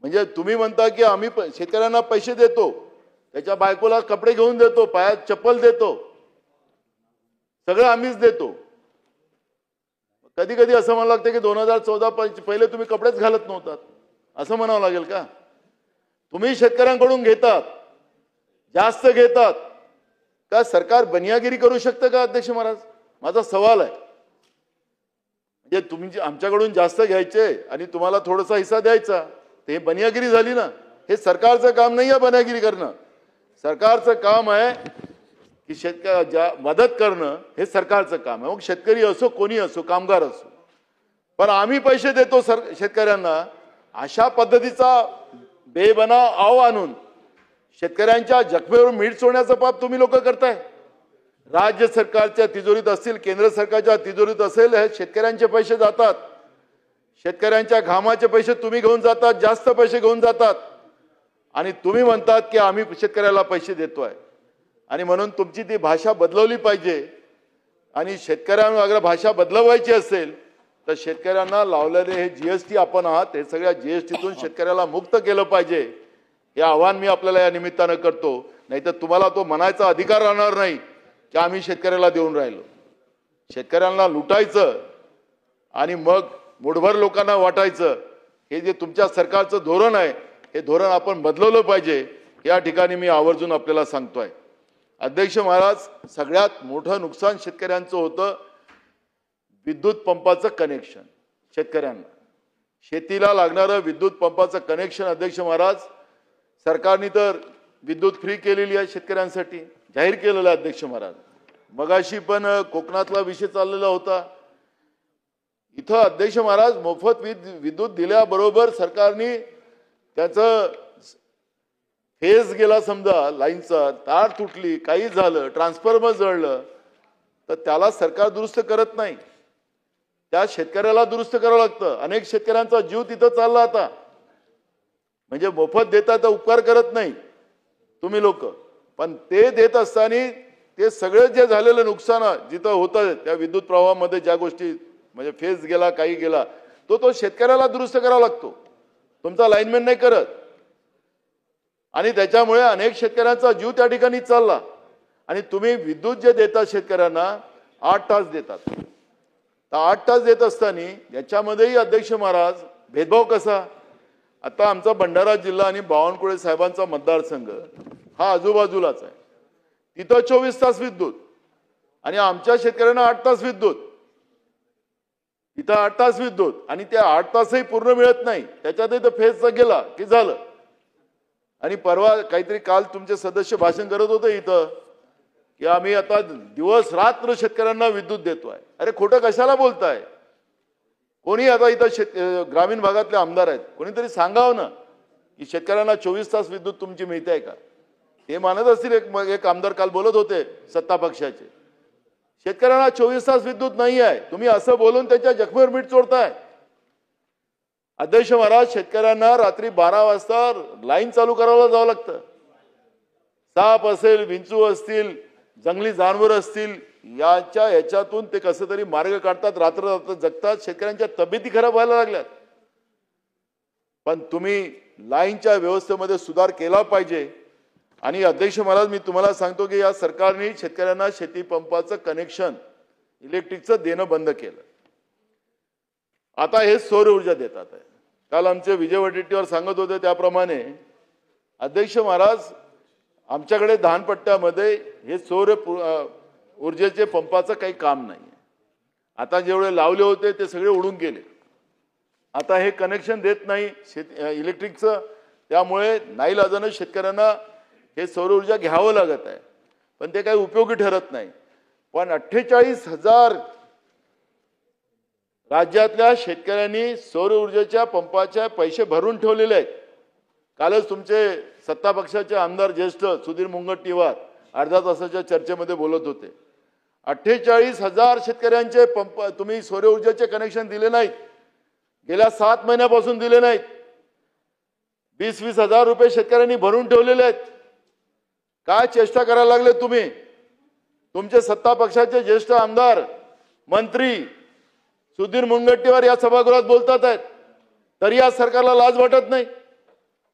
म्हणजे तुम्ही म्हणता की आम्ही शेतकऱ्यांना पैसे देतो, त्याच्या बायकोला कपडे घेऊन देतो, पायात चप्पल देतो, सगळं आम्हीच देतो. कधी कधी असं म्हणावं लागतं की 2014 पहिले तुम्ही कपडेच घालत नव्हतात, असं म्हणावं लागेल का? तुम्ही शेतकऱ्यांकडून घेतात, जास्त घेतात का? सरकार बनियागिरी करू शकतं का अध्यक्ष महाराज? माझा सवाल आहे. म्हणजे तुम्ही आमच्याकडून जास्त घ्यायचे आणि तुम्हाला थोडासा हिस्सा द्यायचा, ते बनियागिरी झाली ना. हे सरकारचं काम नाही आहे बनियागिरी करणं. सरकारचं काम आहे की शेतकऱ्या मदत करणं, हे सरकारचं काम आहे. मग शेतकरी असो, कोणी असो, कामगार असो. पण आम्ही पैसे देतो शेतकऱ्यांना, अशा पद्धतीचा बेबना आव आणून शेतकऱ्यांच्या जखमेवर मीठ चोळण्याचं पाप तुम्ही लोक करताय. राज्य सरकारच्या तिजोरीत असतील, केंद्र सरकारच्या तिजोरीत असेल, हे शेतकऱ्यांचे पैसे जातात. शेतकऱ्यांच्या घामाचे पैसे तुम्ही घेऊन जातात, जास्त पैसे घेऊन जातात. आणि तुम्ही म्हणतात की आम्ही शेतकऱ्याला पैसे देतोय. आणि म्हणून तुमची ती भाषा बदलवली पाहिजे. आणि शेतकऱ्यांना अगर भाषा बदलवायची असेल तर शेतकऱ्यांना लावलेले हे जीएसटी आपण आहात, हे सगळ्या जीएसटीतून शेतकऱ्याला मुक्त केलं पाहिजे. हे आव्हान मी आपल्याला या निमित्तानं करतो. नाहीतर तुम्हाला तो म्हणायचा अधिकार राहणार नाही की आम्ही शेतकऱ्याला देऊन राहिलो. शेतकऱ्यांना लुटायचं आणि मग मुठभर लोकांना वाटायचं, हे जे तुमच्या सरकारचं धोरण आहे, हे धोरण आपण बदलवलं पाहिजे. या ठिकाणी मी आवर्जून आपल्याला सांगतोय. अध्यक्ष महाराज, सगळ्यात मोठं नुकसान शेतकऱ्यांचं होतं विद्युत पंपाचं कनेक्शन. शेतकऱ्यांना शेतीला लागणारं विद्युत पंपाचं कनेक्शन अध्यक्ष महाराज, सरकारने तर विद्युत फ्री केलेली आहे शेतकऱ्यांसाठी, जाहीर केलेलं आहे अध्यक्ष महाराज. मगाशी पण कोकणातला विषय चाललेला होता. इथं अध्यक्ष महाराज मोफत विद्युत दिल्याबरोबर सरकारने त्याचं फेज गेला, समजा लाईनचा तार तुटली, काही झालं, ट्रान्सफॉर्मर जळलं, तर त्याला सरकार दुरुस्त करत नाही, त्या शेतकऱ्याला दुरुस्त करावं लागतं. अनेक शेतकऱ्यांचा जीव तिथं चालला आता. म्हणजे मोफत देता तर उपकार करत नाही तुम्ही लोक, पण ते देत असताना ते सगळं जे झालेलं नुकसान जिथं होतं त्या विद्युत प्रवाहामध्ये, ज्या गोष्टी म्हणजे फेज गेला, काही गेला, तो शेतकऱ्याला दुरुस्त करावा लागतो, तुमचा लाईनमॅन नाही करत. आणि त्याच्यामुळे अनेक शेतकऱ्यांचा जीव त्या ठिकाणी चालला. आणि तुम्ही विद्युत जे देता शेतकऱ्यांना 8 तास देतात, तर 8 तास देत असताना याच्यामध्येही अध्यक्ष महाराज भेदभाव कसा? आता आमचा भंडारा जिल्हा आणि बावनकुळे साहेबांचा मतदारसंघ हा आजूबाजूलाच आहे, तिथं 24 तास विद्युत आणि आमच्या शेतकऱ्यांना 8 तास विद्युत, इथं 8 तास विद्युत, आणि त्या 8 तासही पूर्ण मिळत नाही, त्याच्यातही तर फेजचा गेला की झालं. आणि परवा काहीतरी काल तुमचे सदस्य भाषण करत होते इथं की आम्ही आता दिवस रात्र शेतकऱ्यांना विद्युत देतोय. अरे खोटं कशाला बोलताय? कोणी आता इथं ग्रामीण भागातले आमदार आहेत, कोणीतरी सांगावं ना की शेतकऱ्यांना 24 तास विद्युत तुमची मिळते का? ते मानत असतील. एक आमदार काल बोलत होते सत्ता पक्षाचे, शेतकऱ्यांना 24 तास विद्युत नाही आहे. तुम्ही असं बोलून त्याच्या जखमेवर मीठ चोळताय. अध्यक्ष महाराज, शेतकऱ्यांना रात्री 12 वाजता लाईन चालू करायला जावं लागतं. साप असेल, विंचू असतील, जंगली जनावर असतील, याच्यातून ते कसं तरी मार्ग काढतात, रात्र जगतात. शेतकऱ्यांच्या तब्येती खराब व्हायला लागल्यात. पण तुम्ही लाईनच्या व्यवस्थेमध्ये सुधार केला पाहिजे. आणि अध्यक्ष महाराज, मी तुम्हाला सांगतो की या सरकारने शेतकऱ्यांना शेती पंपाचं कनेक्शन इलेक्ट्रिकचं देणं बंद केलं. आता हे सौर ऊर्जा देतात आहे. काल आमचे विजय वडेट्टीवार सांगत होते त्याप्रमाणे अध्यक्ष महाराज, आमच्याकडे धानपट्ट्यामध्ये हे सौर ऊर्जेचे पंपाचं काही काम नाही. आता जेवढे लावले होते ते सगळे उडून गेले. आता हे कनेक्शन देत नाही इलेक्ट्रिकचं, त्यामुळे नाईलाजानं शेतकऱ्यांना हे सौर ऊर्जा घ्यावं लागत आहे. पण ते काही उपयोगी ठरत नाही. पण 48,000 राज्यातल्या शेतकऱ्यांनी सौर ऊर्जेच्या पंपाचे पैसे भरून ठेवलेले आहेत. कालच तुमचे सत्ता पक्षाचे आमदार ज्येष्ठ सुधीर मुनगंटीवार अर्ध्या तासाच्या चर्चेमध्ये बोलत होते. 48,000 शेतकऱ्यांचे पंप तुम्ही सौर ऊर्जेचे कनेक्शन दिले नाहीत, गेल्या 7 महिन्यापासून दिले नाहीत. 20-20 हजार रुपये शेतकऱ्यांनी भरून ठेवलेले आहेत. काय चेष्टा करायला लागले तुम्ही? तुमचे सत्ता पक्षाचे ज्येष्ठ आमदार मंत्री सुधीर मुनगंटीवार या सभागृहात बोलतात आहेत, तरी या सरकारला लाज वाटत नाही.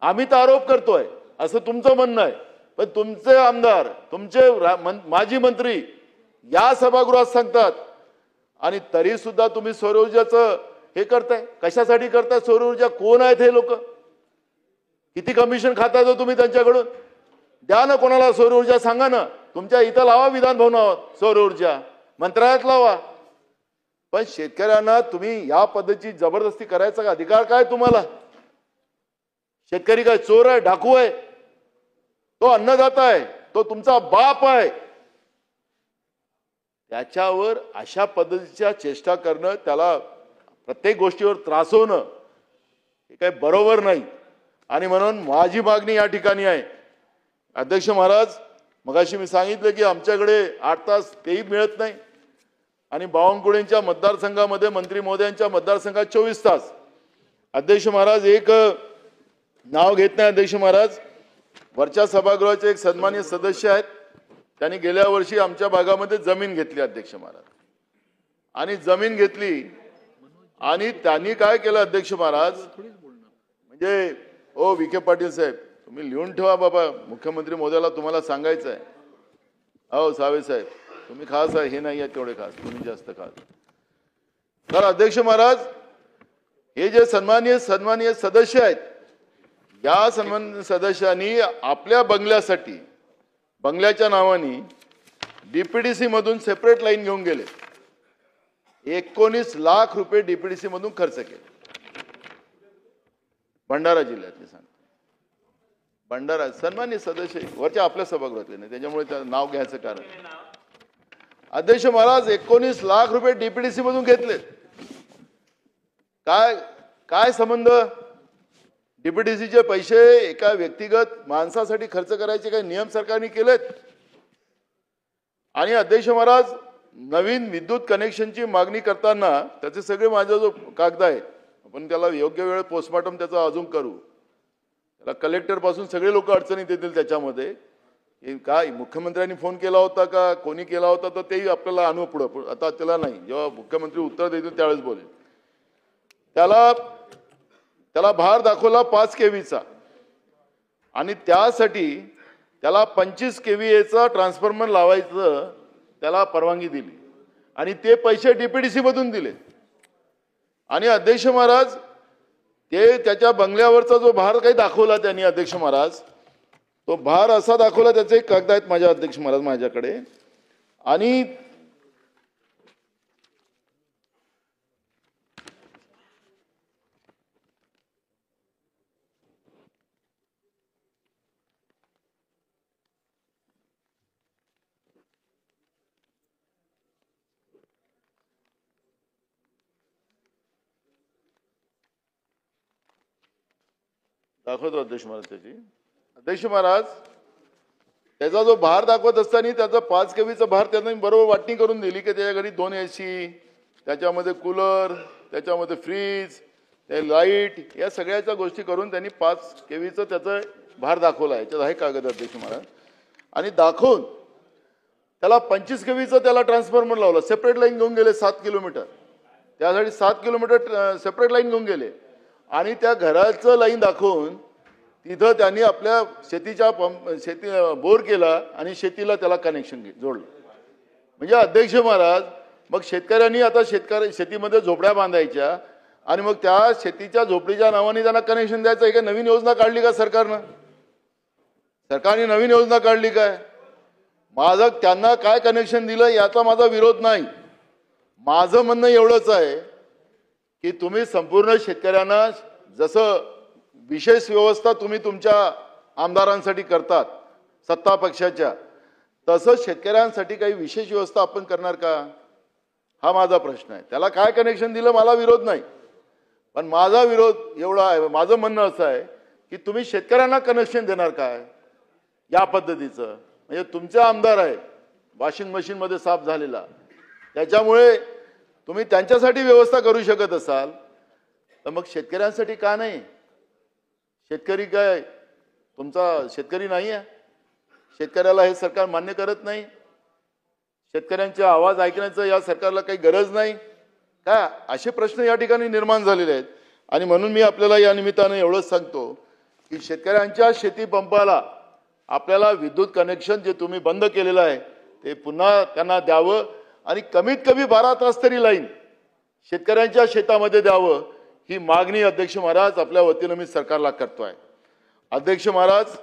आम्ही तर आरोप करतोय असं तुमचं म्हणणं आहे, पण तुमचे आमदार, तुमचे माजी मंत्री या सभागृहात सांगतात, आणि तरी सुद्धा तुम्ही सौर ऊर्जाचं हे करताय. कशासाठी करताय सौर ऊर्जा? कोण आहेत हे लोक? किती कमिशन खाताय तुम्ही त्यांच्याकडून? द्या ना कोणाला सौर ऊर्जा, सांगा ना. तुमच्या इथं लावा विधान भवनावर सौर ऊर्जा, मंत्रालयात लावा. पण शेतकऱ्यांना तुम्ही या पद्धतीची जबरदस्ती करायचा का अधिकार काय तुम्हाला? शेतकरी काय चोर आहे, डाकू आहे? तो अन्नदाता आहे, तो तुमचा बाप आहे. त्याच्यावर अशा पद्धतीच्या चेष्टा करणं, त्याला प्रत्येक गोष्टीवर त्रासवणं हे काही बरोबर नाही. आणि म्हणून माझी मागणी या ठिकाणी आहे, अध्यक्ष महाराज, मगाशी मी सांगितलं की आमच्याकडे 8 तास तेही मिळत नाही, आणि बावनकुळेंच्या मतदारसंघामध्ये मंत्री महोदयांच्या मतदारसंघात 24 तास. अध्यक्ष महाराज, एक नाव घेत नाही अध्यक्ष महाराज, वरच्या सभागृहाचे एक सन्माननीय सदस्य आहेत, त्यांनी गेल्या वर्षी आमच्या भागामध्ये जमीन घेतली अध्यक्ष महाराज. आणि जमीन घेतली आणि त्यांनी काय केलं अध्यक्ष महाराज, म्हणजे ओ विखे पाटील साहेब, तुम्ही लिहून ठेवा बाबा, मुख्यमंत्री महोदयाला तुम्हाला सांगायचं आहे. अहो सावे साहेब, तुम्ही खास आहे, हे नाही आहे तेवढे खास, तुम्ही जास्त खास. तर अध्यक्ष महाराज, हे जे सन्माननीय सदस्य आहेत, या सन्माननीय सदस्यांनी आपल्या बंगल्यासाठी, बंगल्याच्या नावाने डीपीडीसी मधून सेपरेट लाईन घेऊन गेले. 19 लाख रुपये डीपीडीसी मधून खर्च केले. भंडारा जिल्ह्यातले सांगतो, भंडारा सन्माननीय सदस्य वरच्या आपल्या सभागृहातले नाही, त्याच्यामुळे त्याचं नाव घ्यायचं कारण. अध्यक्ष महाराज 19 लाख रुपये डीपीडीसी मधून घेतले. काय काय संबंध? डीपीडीसीचे पैसे एका व्यक्तिगत माणसासाठी खर्च करायचे काही नियम सरकारने केलेत. आणि अध्यक्ष महाराज नवीन विद्युत कनेक्शनची मागणी करताना त्याचे सगळे माझा जो कागद आहे आपण त्याला योग्य वेळ पोस्टमॉर्टम त्याचा अजून करू. त्याला कलेक्टर पासून सगळे लोक अडचणीत येतील त्याच्यामध्ये. काय मुख्यमंत्र्यांनी फोन केला होता का कोणी केला होता तर तेही आपल्याला आणू पुढं. आता त्याला नाही, जेव्हा मुख्यमंत्री उत्तर देतील त्यावेळेस बोलेल. त्याला भार दाखवला 5 केव्हीचा आणि त्यासाठी त्याला 25 केव्हीचा ट्रान्सफॉर्मर लावायचं त्याला परवानगी दिली आणि ते पैसे डीपीडीसी मधून दिले. आणि अध्यक्ष महाराज ते त्याच्या बंगल्यावरचा जो भार काही दाखवला त्यांनी अध्यक्ष महाराज तो भार असा दाखवला. त्याचे कागद आहेत माझ्या अध्यक्ष महाराज माझ्याकडे. आणि दाखवतो अध्यक्ष महाराज त्याची. अध्यक्ष महाराज त्याचा जो भार दाखवत असताना त्याचा 5 केव्हीचा भार त्यांनी बरोबर वाटणी करून दिली की त्याच्या घरी 2 AC, त्याच्यामध्ये कूलर, त्याच्यामध्ये फ्रीज, ते लाईट, या सगळ्याच्या गोष्टी करून त्यांनी 5 केव्हीचा त्याचा भार दाखवला. याच्यात आहे कागद अध्यक्ष महाराज. आणि दाखवून त्याला 25 केव्हीचा त्याला ट्रान्सफॉर्मर लावला. सेपरेट लाईन घेऊन गेले 7 किलोमीटर. त्यासाठी 7 किलोमीटर सेपरेट लाईन घेऊन गेले आणि त्या घराचं लाईन दाखवून तिथं त्यांनी आपल्या शेतीच्या शेती बोर केला आणि शेतीला त्याला कनेक्शन जोडलं. म्हणजे अध्यक्ष महाराज मग शेतकऱ्यांनी आता शेतीमध्ये झोपड्या बांधायच्या आणि मग त्या शेतीच्या झोपडीच्या नावाने त्यांना कनेक्शन द्यायचं. एक नवीन योजना काढली का सरकारनं? सरकारने नवीन योजना काढली काय? माझं त्यांना काय कनेक्शन दिलं याचा माझा विरोध नाही. माझं म्हणणं एवढंच आहे की तुम्ही संपूर्ण शेतकऱ्यांना जसं विशेष व्यवस्था तुम्ही तुमच्या आमदारांसाठी करतात सत्ता पक्षाच्या, तसं शेतकऱ्यांसाठी काही विशेष व्यवस्था आपण करणार का? हा माझा प्रश्न आहे. त्याला काय कनेक्शन दिलं मला विरोध नाही, पण माझा विरोध एवढा आहे, माझं म्हणणं असं आहे की तुम्ही शेतकऱ्यांना कनेक्शन देणार काय या पद्धतीचं? म्हणजे तुमचे आमदार आहे वॉशिंग मशीनमध्ये साफ झालेला, त्याच्यामुळे तुम्ही त्यांच्यासाठी व्यवस्था करू शकत असाल तर मग शेतकऱ्यांसाठी का नाही? शेतकरी काय तुमचा शेतकरी नाही आहे? शेतकऱ्याला हे सरकार मान्य करत नाही? शेतकऱ्यांचे आवाज ऐकण्याचं या सरकारला काही गरज नाही का? असे प्रश्न या ठिकाणी निर्माण झालेले आहेत. आणि म्हणून मी आपल्याला या निमित्ताने एवढंच सांगतो की शेतकऱ्यांच्या शेती पंपाला आपल्याला विद्युत कनेक्शन जे तुम्ही बंद केलेलं आहे ते पुन्हा त्यांना द्यावं आणि कमीत कमी 12 तास तरी लाईन शेतकऱ्यांच्या शेतामध्ये द्यावं ही मागणी अध्यक्ष महाराज आपल्या वतीनं मी सरकारला करतोय. अध्यक्ष महाराज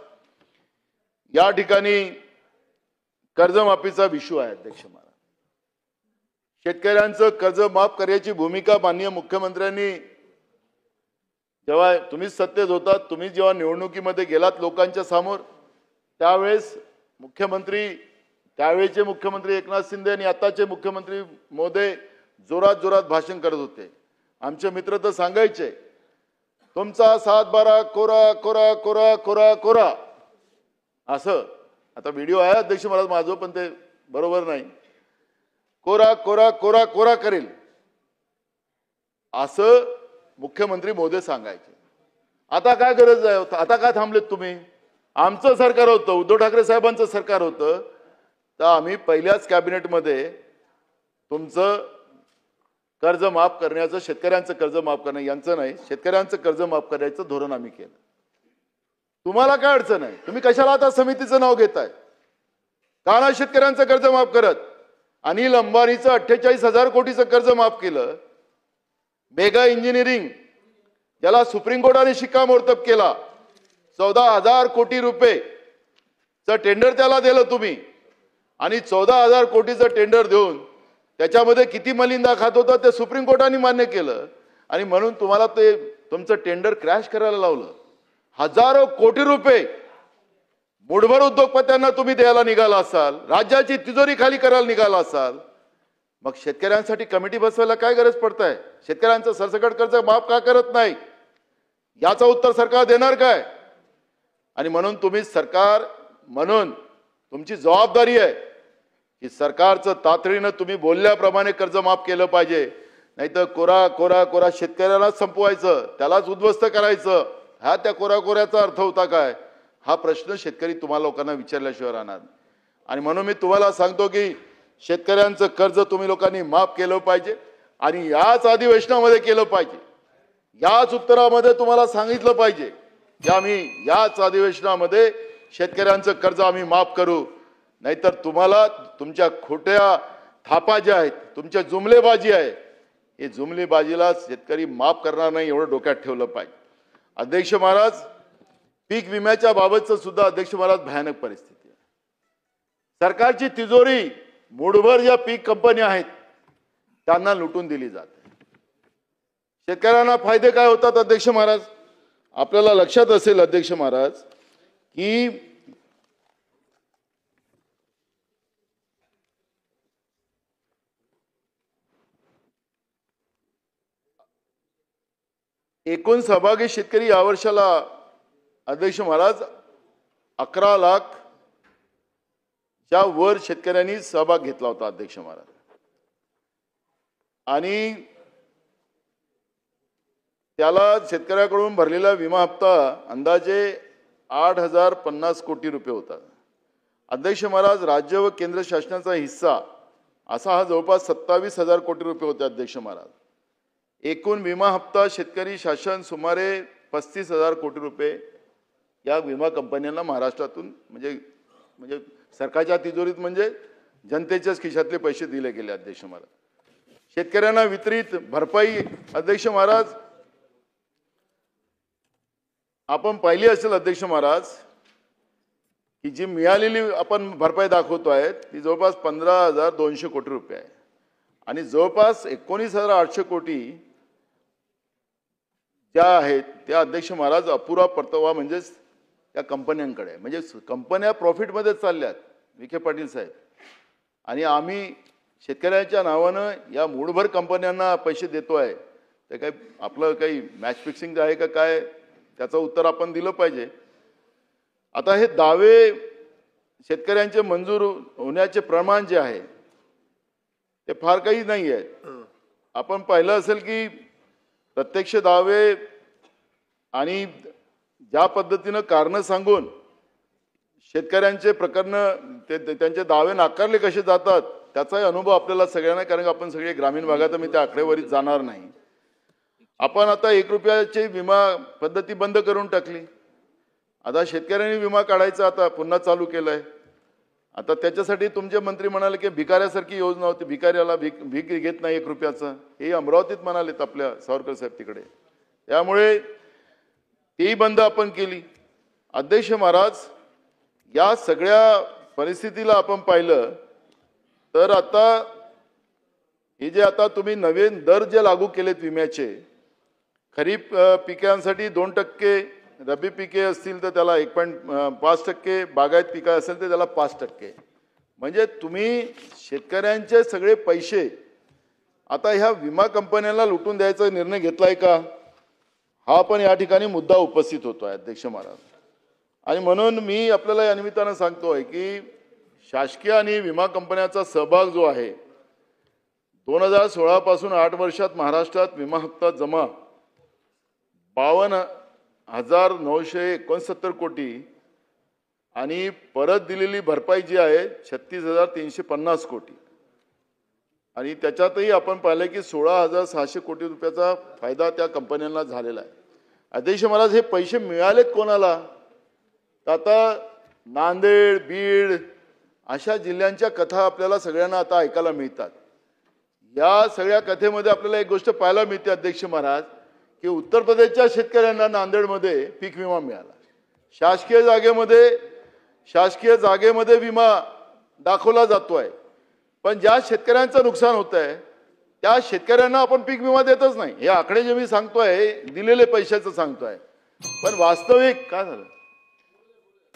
या ठिकाणी कर्जमाफीचा विषय आहे. अध्यक्ष महाराज शेतकऱ्यांचं कर्ज माफ करण्याची भूमिका माननीय मुख्यमंत्र्यांनी जेव्हा तुम्ही सत्तेत होतात, तुम्ही जेव्हा निवडणुकीमध्ये गेलात लोकांच्या समोर, त्यावेळेस त्यावेळेचे मुख्यमंत्री एकनाथ शिंदे आणि आताचे मुख्यमंत्री महोदय जोरात जोरात भाषण करत होते. आमचे मित्र तर सांगायचे तुमचा 7-12 कोरा कोरा कोरा कोरा कोरा असं. आता व्हिडिओ आहे अध्यक्ष महाराज माझं, पण ते बरोबर नाही. कोरा कोरा कोरा कोरा करेल असं मुख्यमंत्री महोदय सांगायचे. आता काय गरज आहे? आता काय थांबलेत तुम्ही? आमचं सरकार होतं, उद्धव ठाकरे साहेबांचं सरकार होतं, तर आम्ही पहिल्याच कॅबिनेटमध्ये तुमचं कर्ज माफ करण्याचं, शेतकऱ्यांचं कर्ज माफ करणं, यांचं नाही शेतकऱ्यांचं कर्ज माफ करण्याचं धोरण आम्ही केलं. तुम्हाला काय अडचण आहे? तुम्ही कशाला आता समितीचं नाव घेताय? का नाही शेतकऱ्यांचं कर्ज माफ करत? अनिल अंबानीचं 48,000 कोटीचं कर्ज माफ केलं. मेगा इंजिनिअरिंग ज्याला सुप्रीम कोर्टाने शिक्कामोर्तब केला, 14,000 कोटी रुपयेचं टेंडर त्याला दिलं तुम्ही आणि 14,000 कोटीचं टेंडर देऊन त्याच्यामध्ये किती मलिंदा खात होता ते सुप्रीम कोर्टाने मान्य केलं आणि म्हणून तुम्हाला ते तुमचं टेंडर क्रॅश करायला लावलं. हजारो कोटी रुपये मुठभर उद्योगपत्यांना तुम्ही द्यायला निघाला असाल, राज्याची तिजोरी खाली करायला निघाला असाल, मग शेतकऱ्यांसाठी कमिटी बसवायला काय गरज पडताय? शेतकऱ्यांचं सरसकट कर्ज माफ का करत नाही? याचं उत्तर सरकार देणार काय? आणि म्हणून तुम्ही सरकार म्हणून तुमची जबाबदारी आहे की सरकारचं तातडीनं तुम्ही बोलल्याप्रमाणे कर्ज माफ केलं पाहिजे. नाहीतर कोरा कोरा कोरा शेतकऱ्यालाच संपवायचं, त्यालाच उद्ध्वस्त करायचं, हा त्या कोऱ्याचा अर्थ होता काय? हा प्रश्न शेतकरी तुम्हाला लोकांना विचारल्याशिवाय राहणार. आणि म्हणून मी तुम्हाला सांगतो की शेतकऱ्यांचं कर्ज तुम्ही लोकांनी माफ केलं पाहिजे आणि याच अधिवेशनामध्ये केलं पाहिजे. याच उत्तरामध्ये तुम्हाला सांगितलं पाहिजे की आम्ही याच अधिवेशनामध्ये शेतकऱ्यांचं कर्ज आम्ही माफ करू. नाहीतर तुम्हाला तुमच्या खोट्या थापा ज्या आहेत, तुमच्या जुमलेबाजी आहे, हे जुमलेबाजीला शेतकरी माफ करणार नाही एवढं डोक्यात ठेवलं पाहिजे. अध्यक्ष महाराज, पीक विम्याच्या बाबतचं सुद्धा अध्यक्ष महाराज भयानक परिस्थिती आहे. सरकारची तिजोरी मुठभर ज्या पीक कंपन्या आहेत त्यांना लुटून दिली जाते. शेतकऱ्यांना फायदे काय होतात अध्यक्ष महाराज? आपल्याला लक्षात असेल अध्यक्ष महाराज की एकूण सहभागी शेतकरी या वर्षाला अध्यक्ष महाराज 11 लाख च्या वर शेतकऱ्यांनी सहभाग घेतला होता अध्यक्ष महाराज. आणि त्याला शेतकऱ्याकडून भरलेला विमा हप्ता अंदाजे 8,050 कोटी रुपये होता. अध्यक्ष महाराज, राज्य व केंद्र शासनाचा हिस्सा असा हा जवळपास 27,000 कोटी रुपये होते अध्यक्ष महाराज. एकूण विमा हप्ता शेतकरी शासन सुमारे 35,000 कोटी रुपये या विमा कंपन्यांना महाराष्ट्रातून म्हणजे सरकारच्या तिजोरीत म्हणजे जनतेच्याच खिशातले पैसे दिले गेले अध्यक्ष महाराज. शेतकऱ्यांना वितरित भरपाई अध्यक्ष महाराज आपण पाहिली असेल अध्यक्ष महाराज की जी मिळालेली आपण भरपाई दाखवतोय ती जवळपास 15,200 कोटी रुपये आहे. आणि जवळपास 19,800 कोटी ज्या आहेत त्या अध्यक्ष महाराज अपुरा परतावा म्हणजेच त्या कंपन्यांकडे आहे. म्हणजे कंपन्या प्रॉफिटमध्ये चालल्यात विखे पाटील साहेब. आणि आम्ही शेतकऱ्यांच्या नावानं या मूठभर कंपन्यांना पैसे देतोय. ते काही आपलं काही मॅच फिक्सिंग आहे का काय, त्याचं उत्तर आपण दिलं पाहिजे. आता हे दावे शेतकऱ्यांचे मंजूर होण्याचे प्रमाण जे आहे ते फार काही नाही आहे. आपण पाहिलं असेल की प्रत्यक्ष दावे आणि ज्या पद्धतीनं कारणं सांगून शेतकऱ्यांचे प्रकरण त्यांचे दावे नाकारले कसे जातात त्याचाही अनुभव आपल्याला सगळ्यांना, कारण आपण सगळे ग्रामीण भागात मी त्या आकडेवारीत जाणार नाही. आपण आता 1 रुपयाची विमा पद्धती बंद करून टाकली. आता शेतकऱ्यांनी विमा काढायचा आता पुन्हा चालू केलंय. आता त्याच्यासाठी तुमचे मंत्री म्हणाले की भिकाऱ्यासारखी योजना होती, भिकाऱ्याला भीक घेत नाही 1 रुपयाचं, हे अमरावतीत म्हणालेत आपल्या सावरकर साहेब तिकडे. त्यामुळे तेही बंद आपण केली. अध्यक्ष महाराज, या सगळ्या परिस्थितीला आपण पाहिलं तर आता हे जे आता तुम्ही नवीन दर जे लागू केलेत विम्याचे, खरीप पिकांसाठी 2%, रब्बी पिके असतील तर त्याला 1.5%, बागायत पिकं असेल तर त्याला 5%. म्हणजे तुम्ही शेतकऱ्यांचे सगळे पैसे आता ह्या विमा कंपन्यांना लुटून द्यायचा निर्णय घेतलाय का, हा पण या ठिकाणी मुद्दा उपस्थित होतो आहे अध्यक्ष महाराज. आणि म्हणून मी आपल्याला या निमित्तानं सांगतोय की शासकीय आणि विमा कंपन्यांचा सहभाग जो आहे 2016 पासून 8 वर्षात महाराष्ट्रात विमा हप्ता जमा 52,969 कोटी आणि परत दिलेली भरपाई जी आहे 36,350 कोटी. आणि त्याच्यातही आपण पाहिलं की 16,600 कोटी रुपयाचा फायदा त्या कंपन्यांना झालेला आहे. अध्यक्ष महाराज, हे पैसे मिळालेत कोणाला? आता नांदेड, बीड अशा जिल्ह्यांच्या कथा आपल्याला सगळ्यांना आता ऐकायला मिळतात. या सगळ्या कथेमध्ये आपल्याला एक गोष्ट पाहायला मिळते अध्यक्ष महाराज की उत्तर प्रदेशच्या शेतकऱ्यांना नांदेडमध्ये पीक विमा मिळाला. शासकीय जागेमध्ये विमा दाखवला जातोय, पण ज्या शेतकऱ्यांचं नुकसान होत आहे त्या शेतकऱ्यांना आपण पीक विमा देतच नाही. हे आकडे जे मी सांगतोय दिलेले पैशाचं सांगतोय, पण वास्तविक काय झालं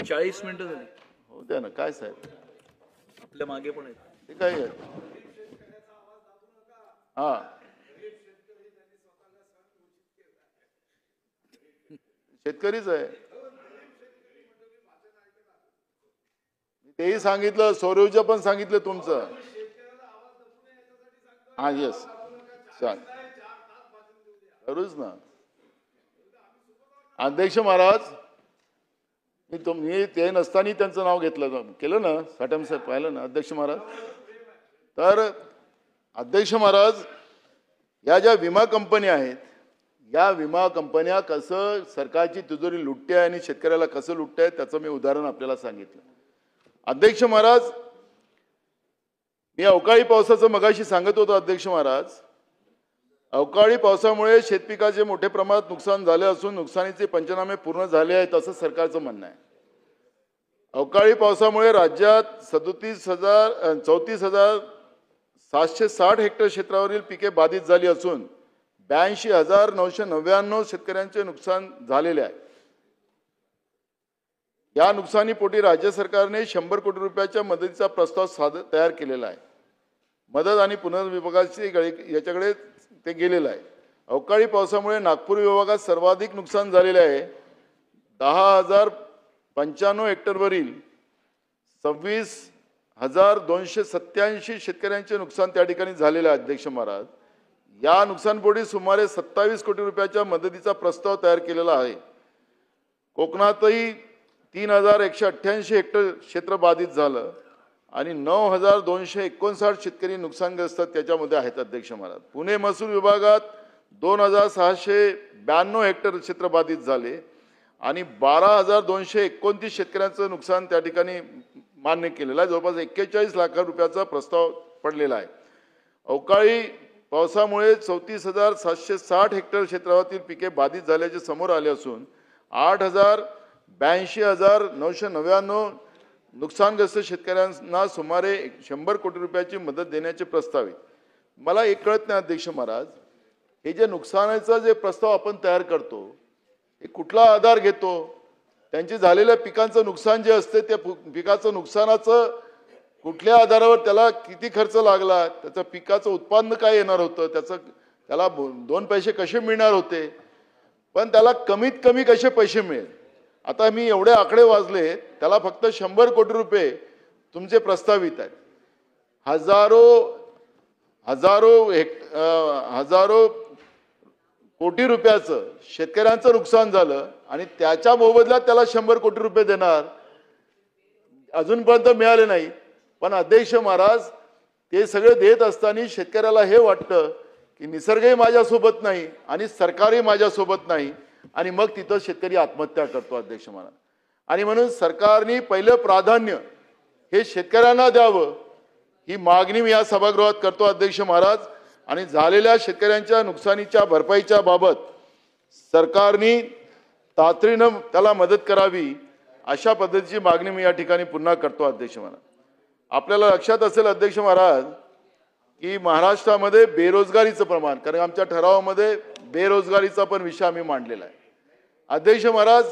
40 मिनिटं झाली. हो द्या ना, काय साहेब आपल्या मागे पण आहेत. ते काय आहे? हा, शेतकरीच आहे. तेही सांगितलं, सौरऊर्जा पण सांगितलं तुमचं. हा येस, सांग करूच ना. अध्यक्ष महाराज, मी ते नसताना त्यांचं नाव घेतलं केलं ना, साठम साहेब पाहिलं ना अध्यक्ष महाराज. तर अध्यक्ष महाराज, या ज्या विमा कंपन्या आहेत, या विमा कंपन्या कसं सरकारची तिजोरी लुटते आणि शेतकऱ्याला कसं लुटते त्याचं मी उदाहरण आपल्याला सांगितलं. अध्यक्ष महाराज, मी अवकाळी पावसाचं मगाशी सांगत होतो. अध्यक्ष महाराज, अवकाळी पावसामुळे शेतपिकाचे मोठ्या प्रमाणात नुकसान झाले असून नुकसानीचे पंचनामे पूर्ण झाले आहेत असं सरकारचं म्हणणं आहे. अवकाळी पावसामुळे राज्यात 34,760 हेक्टर क्षेत्रावरील पिके बाधित झाली असून 82,999 शेतकऱ्यांचे नुकसान झालेले आहे. या नुकसानीपोटी राज्य सरकारने 100 कोटी रुपयाच्या मदतीचा प्रस्ताव तयार केलेला आहे. मदत आणि पुनर्विभागाची याच्याकडे ते गेलेलं आहे. अवकाळी पावसामुळे नागपूर विभागात सर्वाधिक नुकसान झालेले आहे. 10,095 हेक्टरवरील 26,287 शेतकऱ्यांचे नुकसान त्या ठिकाणी झालेले आहे. अध्यक्ष महाराज, या नुकसानपोटी सुमारे 27 कोटी रुपयाच्या मदतीचा प्रस्ताव तयार केलेला आहे. कोकणातही 3,188 हेक्टर क्षेत्र बाधित झालं आणि 9,259 शेतकरी नुकसानग्रस्त त्याच्यामध्ये आहेत. अध्यक्ष महाराज, पुणे महसूल विभागात 2,692 हेक्टर क्षेत्र बाधित झाले आणि 12,229 शेतकऱ्यांचं नुकसान त्या ठिकाणी मान्य केलेलं आहे. जवळपास 41 लाख रुपयाचा प्रस्ताव पडलेला आहे. अवकाळी पावसामुळे 34,760 हेक्टर क्षेत्रातील पिके बाधित झाल्याचे समोर आले असून 82,999 नुकसानग्रस्त शेतकऱ्यांना सुमारे 100 कोटी रुपयाची मदत देण्याचे प्रस्तावित. मला एक कळत नाही अध्यक्ष महाराज, हे जे नुकसानाचा जे प्रस्ताव आपण तयार करतो हे कुठला आधार घेतो? त्यांचे झालेल्या पिकांचं नुकसान जे असते त्या पिकाचं नुकसानाचं कुठल्या आधारावर, त्याला किती खर्च लागला, त्याचं पिकाचं उत्पन्न काय येणार होतं, त्याला 2 पैसे कसे मिळणार होते, पण त्याला कमीत कमी कसे पैसे मिळेल. आता मी एवढे आकडे वाचले, त्याला फक्त 100 कोटी रुपये तुमचे प्रस्तावित आहेत. हजारो कोटी रुपयाचं शेतकऱ्यांचं नुकसान झालं आणि त्याच्या मोबदल्यात त्याला 100 कोटी रुपये देणार, अजूनपर्यंत मिळाले नाही. पण अध्यक्ष महाराज, ते सगळे देत असताना शेतकऱ्याला हे वाटतं की निसर्गही माझ्यासोबत नाही आणि सरकारही माझ्यासोबत नाही आणि मग तिथं शेतकरी आत्महत्या करतो. अध्यक्ष महाराज, आणि म्हणून सरकारने पहिलं प्राधान्य हे शेतकऱ्यांना द्यावं ही मागणी मी या सभागृहात करतो. अध्यक्ष महाराज, आणि झालेल्या शेतकऱ्यांच्या नुकसानीच्या भरपाईच्या बाबत सरकारने तातडीनं त्याला मदत करावी अशा पद्धतीची मागणी मी या ठिकाणी पुन्हा करतो. अध्यक्ष महाराज, आपल्याला लक्षात असेल अध्यक्ष महाराज की महाराष्ट्रामध्ये बेरोजगारीचं प्रमाण, कारण आमच्या ठरावामध्ये बेरोजगारीचा पण विषय आम्ही मांडलेला आहे. अध्यक्ष महाराज,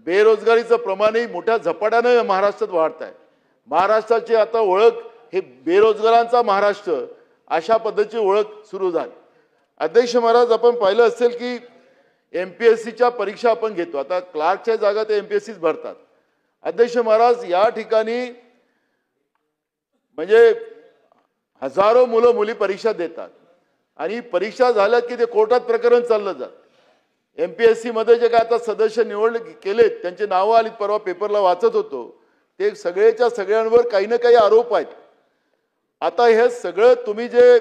बेरोजगारीचं प्रमाणही मोठ्या झपाट्याने महाराष्ट्रात वाढत आहे. महाराष्ट्राची आता ओळख हे बेरोजगारांचा महाराष्ट्र अशा पद्धतीची ओळख सुरू झाली. अध्यक्ष महाराज, आपण पाहिलं असेल की MPSCच्या परीक्षा आपण घेतो, आता क्लार्कच्या जागा ते MPSCच भरतात. अध्यक्ष महाराज, या ठिकाणी म्हणजे हजारो मुलं मुली परीक्षा देतात आणि परीक्षा झाल्या की ते कोर्टात प्रकरण चाललं जात. MPSC मध्ये जे काय आता सदस्य निवडले केलेत त्यांची नावं आली, परवा पेपरला वाचत होतो, ते सगळ्याच्या सगळ्यांवर काही ना काही आरोप आहेत. आता हे सगळं तुम्ही जे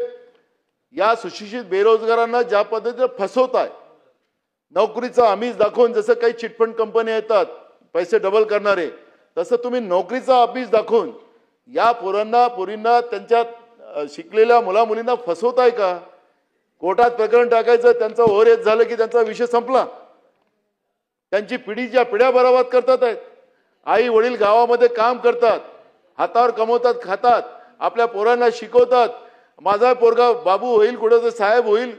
या सुशिक्षित बेरोजगारांना ज्या पद्धतीने फसवताय, नोकरीचा आमिष दाखवून, जसं काही चिटफंड कंपन्या येतात पैसे डबल करणारे, तसं तुम्ही नोकरीचा आमिष दाखवून या पोरींना त्यांच्या शिकलेल्या मुलामुलींना फसवताय का? कोर्टात प्रकरण टाकायचं, त्यांचं ओव्हरहेड झालं की त्यांचा विषय संपला. त्यांची पिढीच्या पिढ्या बराबर करतात आहेत. आई वडील गावामध्ये काम करतात, हातावर कमवतात, खातात, आपल्या पोरांना शिकवतात. माझा पोरगा बाबू होईल, कुठेतरी साहेब होईल,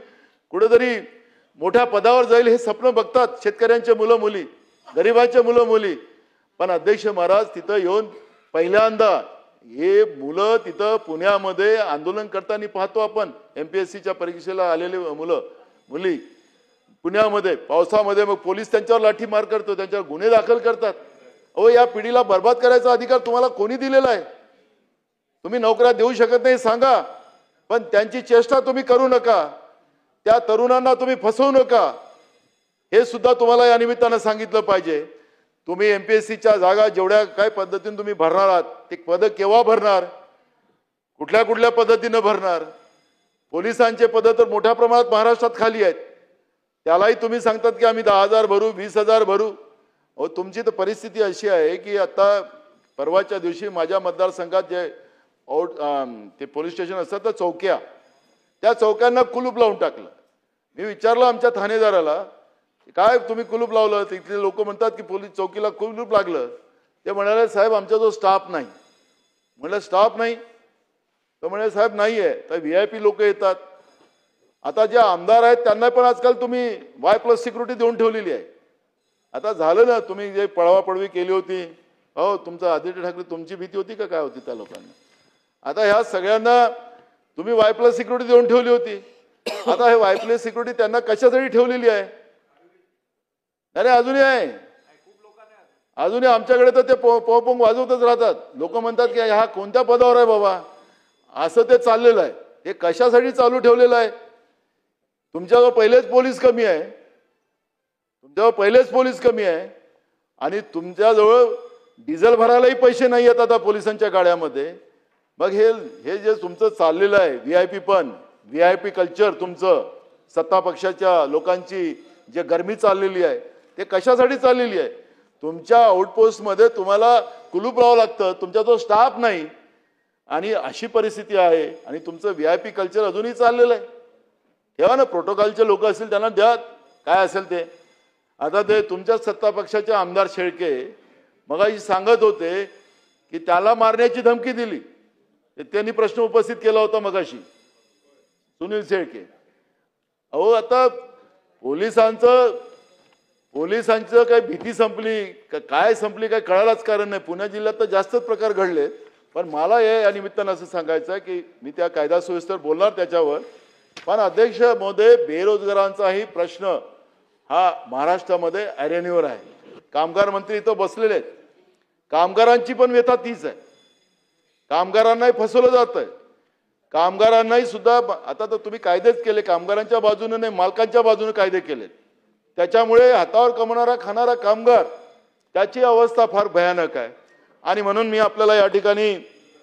कुठेतरी मोठ्या पदावर जाईल हे स्वप्न बघतात शेतकऱ्यांचे मुलं मुली, गरिबांचे मुलं मुली. पण अध्यक्ष महाराज तिथं येऊन पहिल्यांदा हे मुलं तिथं पुण्यामध्ये आंदोलन करताना पाहतो आपण. MPSCच्या परीक्षेला आलेले मुली पुण्यामध्ये पावसामध्ये, मग पोलीस त्यांच्यावर लाठीमार करतो, त्यांच्यावर गुन्हे दाखल करतात. अहो, या पिढीला बर्बाद करायचा अधिकार तुम्हाला कोणी दिलेला आहे? तुम्ही नोकऱ्या देऊ शकत नाही सांगा, पण त्यांची चेष्टा तुम्ही करू नका, त्या तरुणांना तुम्ही फसवू नका, हे सुद्धा तुम्हाला या निमित्तानं सांगितलं पाहिजे. तुम्ही MPSCच्या जागा जेवढ्या काय पद्धतीने तुम्ही भरणार आहात, ते पद केव्हा भरणार, कुठल्या कुठल्या पद्धतीनं भरणार? पोलिसांचे पद तर मोठ्या प्रमाणात महाराष्ट्रात खाली आहेत, त्यालाही तुम्ही सांगतात की आम्ही 10,000 भरू, 20,000 भरू. अहो, तुमची तर परिस्थिती अशी आहे की आता परवाच्या दिवशी माझ्या मतदारसंघात जे ते पोलीस स्टेशन असतात तर चौक्या, त्या चौक्यांना कुलूप लावून टाकलं. मी विचारलं आमच्या ठाणेदाराला, काय तुम्ही कुलूप लावलं? तिथले लोक म्हणतात की पोलीस चौकीला कुलूप लागलं. ते म्हणाले, साहेब आमचा जो स्टाफ नाही. म्हणलं स्टाफ नाही? तर म्हणाले, साहेब नाही आहे. तर VIP लोक येतात. आता जे आमदार आहेत त्यांना पण आजकाल तुम्ही Y+ सिक्युरिटी देऊन ठेवलेली आहे. आता झालं ना, तुम्ही जे पळवापळवी केली होती, हो तुमचा आदित्य ठाकरे, तुमची भीती होती का काय होती त्या लोकांना? आता ह्या सगळ्यांना तुम्ही Y+ सिक्युरिटी देऊन ठेवली होती. आता हे Y+ सिक्युरिटी त्यांना कशासाठी ठेवलेली आहे? अरे अजूनही आहे, अजूनही आमच्याकडे तर ते पोंग वाजवतच राहतात. लोक म्हणतात की हा कोणत्या पदावर आहे बाबा, असं ते चाललेलं आहे. हे कशासाठी चालू ठेवलेलं आहे? तुमच्याजवळ पहिलेच पोलीस कमी आहे, आणि तुमच्याजवळ डिझेल भरायलाही पैसे नाही आहेत आता पोलिसांच्या गाड्यामध्ये. मग हे जे तुमचं चाललेलं आहे VIP कल्चर, तुमचं सत्ता पक्षाच्या लोकांची जे गरमी चाललेली आहे, ते कशासाठी चाललेली आहे? तुमच्या आउटपोस्टमध्ये तुम्हाला कुलूप लावावं लागतं, तुमच्याजवळ स्टाफ नाही, आणि अशी परिस्थिती आहे. आणि तुमचं VIP कल्चर अजूनही चाललेलं आहे. ठेवा ना, प्रोटोकॉलचे लोक असतील त्यांना द्या काय असेल ते. आता ते तुमच्या सत्ता पक्षाचे आमदार शेळके मगाशी सांगत होते की त्याला मारण्याची धमकी दिली. त्यांनी प्रश्न उपस्थित केला होता मगाशी, सुनील शेळके. अहो, आता पोलिसांचं काही भीती संपली काय संपली काय कळायलाच कारण नाही. पुणे जिल्ह्यात तर जास्तच प्रकार घडले. पण मला या निमित्तानं असं सांगायचं आहे की मी त्या कायदा सुव्यवस्थेवर बोलणार त्याच्यावर, पण अध्यक्ष महोदय, बेरोजगारांचाही प्रश्न हा महाराष्ट्रामध्ये ऐरणीवर आहे. कामगार मंत्री इथं बसलेले आहेत, कामगारांची पण व्यथा तीच आहे. कामगारांनाही फसवलं जात आहे. कामगारांनाही सुद्धा आता तर तुम्ही कायदेच केले, कामगारांच्या बाजूने नाही मालकांच्या बाजूने कायदे केले. त्याच्यामुळे हातावर कमवणारा खाणारा कामगार, त्याची अवस्था फार भयानक आहे. आणि म्हणून मी आपल्याला या ठिकाणी,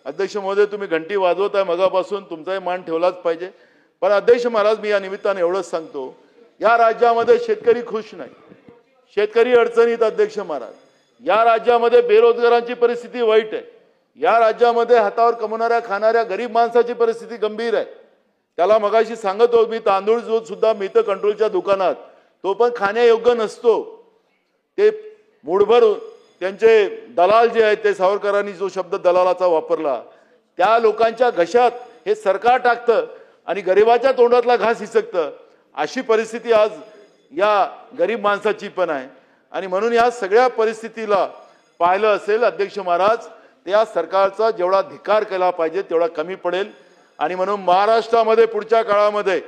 अध्यक्ष महोदय तुम्ही घंटी वाजवत आहे मगापासून, तुमचाही मान ठेवलाच पाहिजे. पण अध्यक्ष महाराज, मी या निमित्ताने एवढंच सांगतो, या राज्यामध्ये शेतकरी खुश नाही, शेतकरी अडचणीत. अध्यक्ष महाराज, या राज्यामध्ये बेरोजगारांची परिस्थिती वाईट आहे. या राज्यामध्ये हातावर कमवणाऱ्या खाणाऱ्या गरीब माणसाची परिस्थिती गंभीर आहे. त्याला मगाशी सांगत होतो मी, तांदूळ जो सुद्धा मिळतं कंट्रोलच्या दुकानात, तो पण खाण्यायोग्य नसतो. ते मूठभर त्यांचे दलाल जे आहेत, ते सावरकरांनी जो शब्द दलालाचा वापरला, त्या लोकांच्या घशात हे सरकार टाकतं आणि गरिबाच्या तोंडातला घास हिसकतं. अशी परिस्थिती आज या गरीब माणसाची पण आहे. आणि म्हणून या सगळ्या परिस्थितीला पाहिलं असेल अध्यक्ष महाराज, त्या सरकारचा जेवढा धिक्कार केला पाहिजे तेवढा कमी पडेल. आणि म्हणून महाराष्ट्रामध्ये पुढच्या काळामध्ये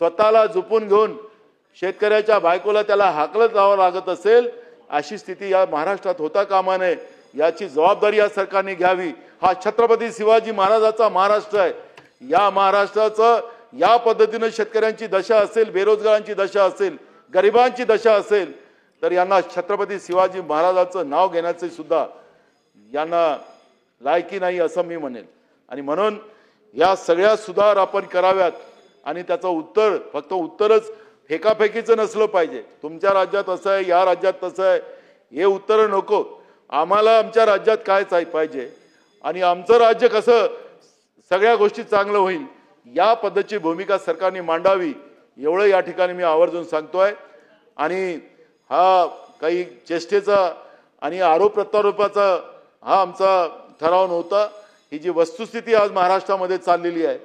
स्वतःला झोपून घेऊन शेतकऱ्याच्या बायकोला त्याला हाकलत लावावं लागत असेल, अशी स्थिती या महाराष्ट्रात होता कामा नये. याची जबाबदारी या सरकारने घ्यावी. हा छत्रपती शिवाजी महाराजांचा महाराष्ट्र आहे. या महाराष्ट्राचं या पद्धतीने शेतकऱ्यांची दशा असेल, बेरोजगारांची दशा असेल, गरिबांची दशा असेल, तर यांना छत्रपती शिवाजी महाराजांचं नाव घेण्याचे सुद्धा यांना लायकी नाही असं मी म्हणेल. आणि म्हणून या सगळ्या सुधार आपण कराव्यात. आणि त्याचं उत्तर फक्त उत्तरच फेकाफेकीचं नसलं पाहिजे. तुमच्या राज्यात असं आहे, या राज्यात तसं आहे, हे उत्तर नको. आम्हाला आमच्या राज्यात काय पाहिजे आणि आमचं राज्य कसं सगळ्या गोष्टी चांगलं होईल, या पद्धतीची भूमिका सरकारने मांडावी, एवढं या ठिकाणी मी आवर्जून सांगतोय. आणि हा काही चेष्टेचा आणि आरोप प्रत्यारोपाचा हा आमचा ठराव नव्हता. ही जी वस्तुस्थिती आज महाराष्ट्रामध्ये चाललेली आहे,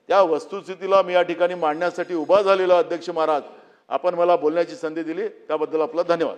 त्या वस्तुस्थितीला मी या ठिकाणी मांडण्यासाठी उभा झालेला. अध्यक्ष महाराज, आपण मला बोलण्याची संधी दिली त्याबद्दल आपला धन्यवाद.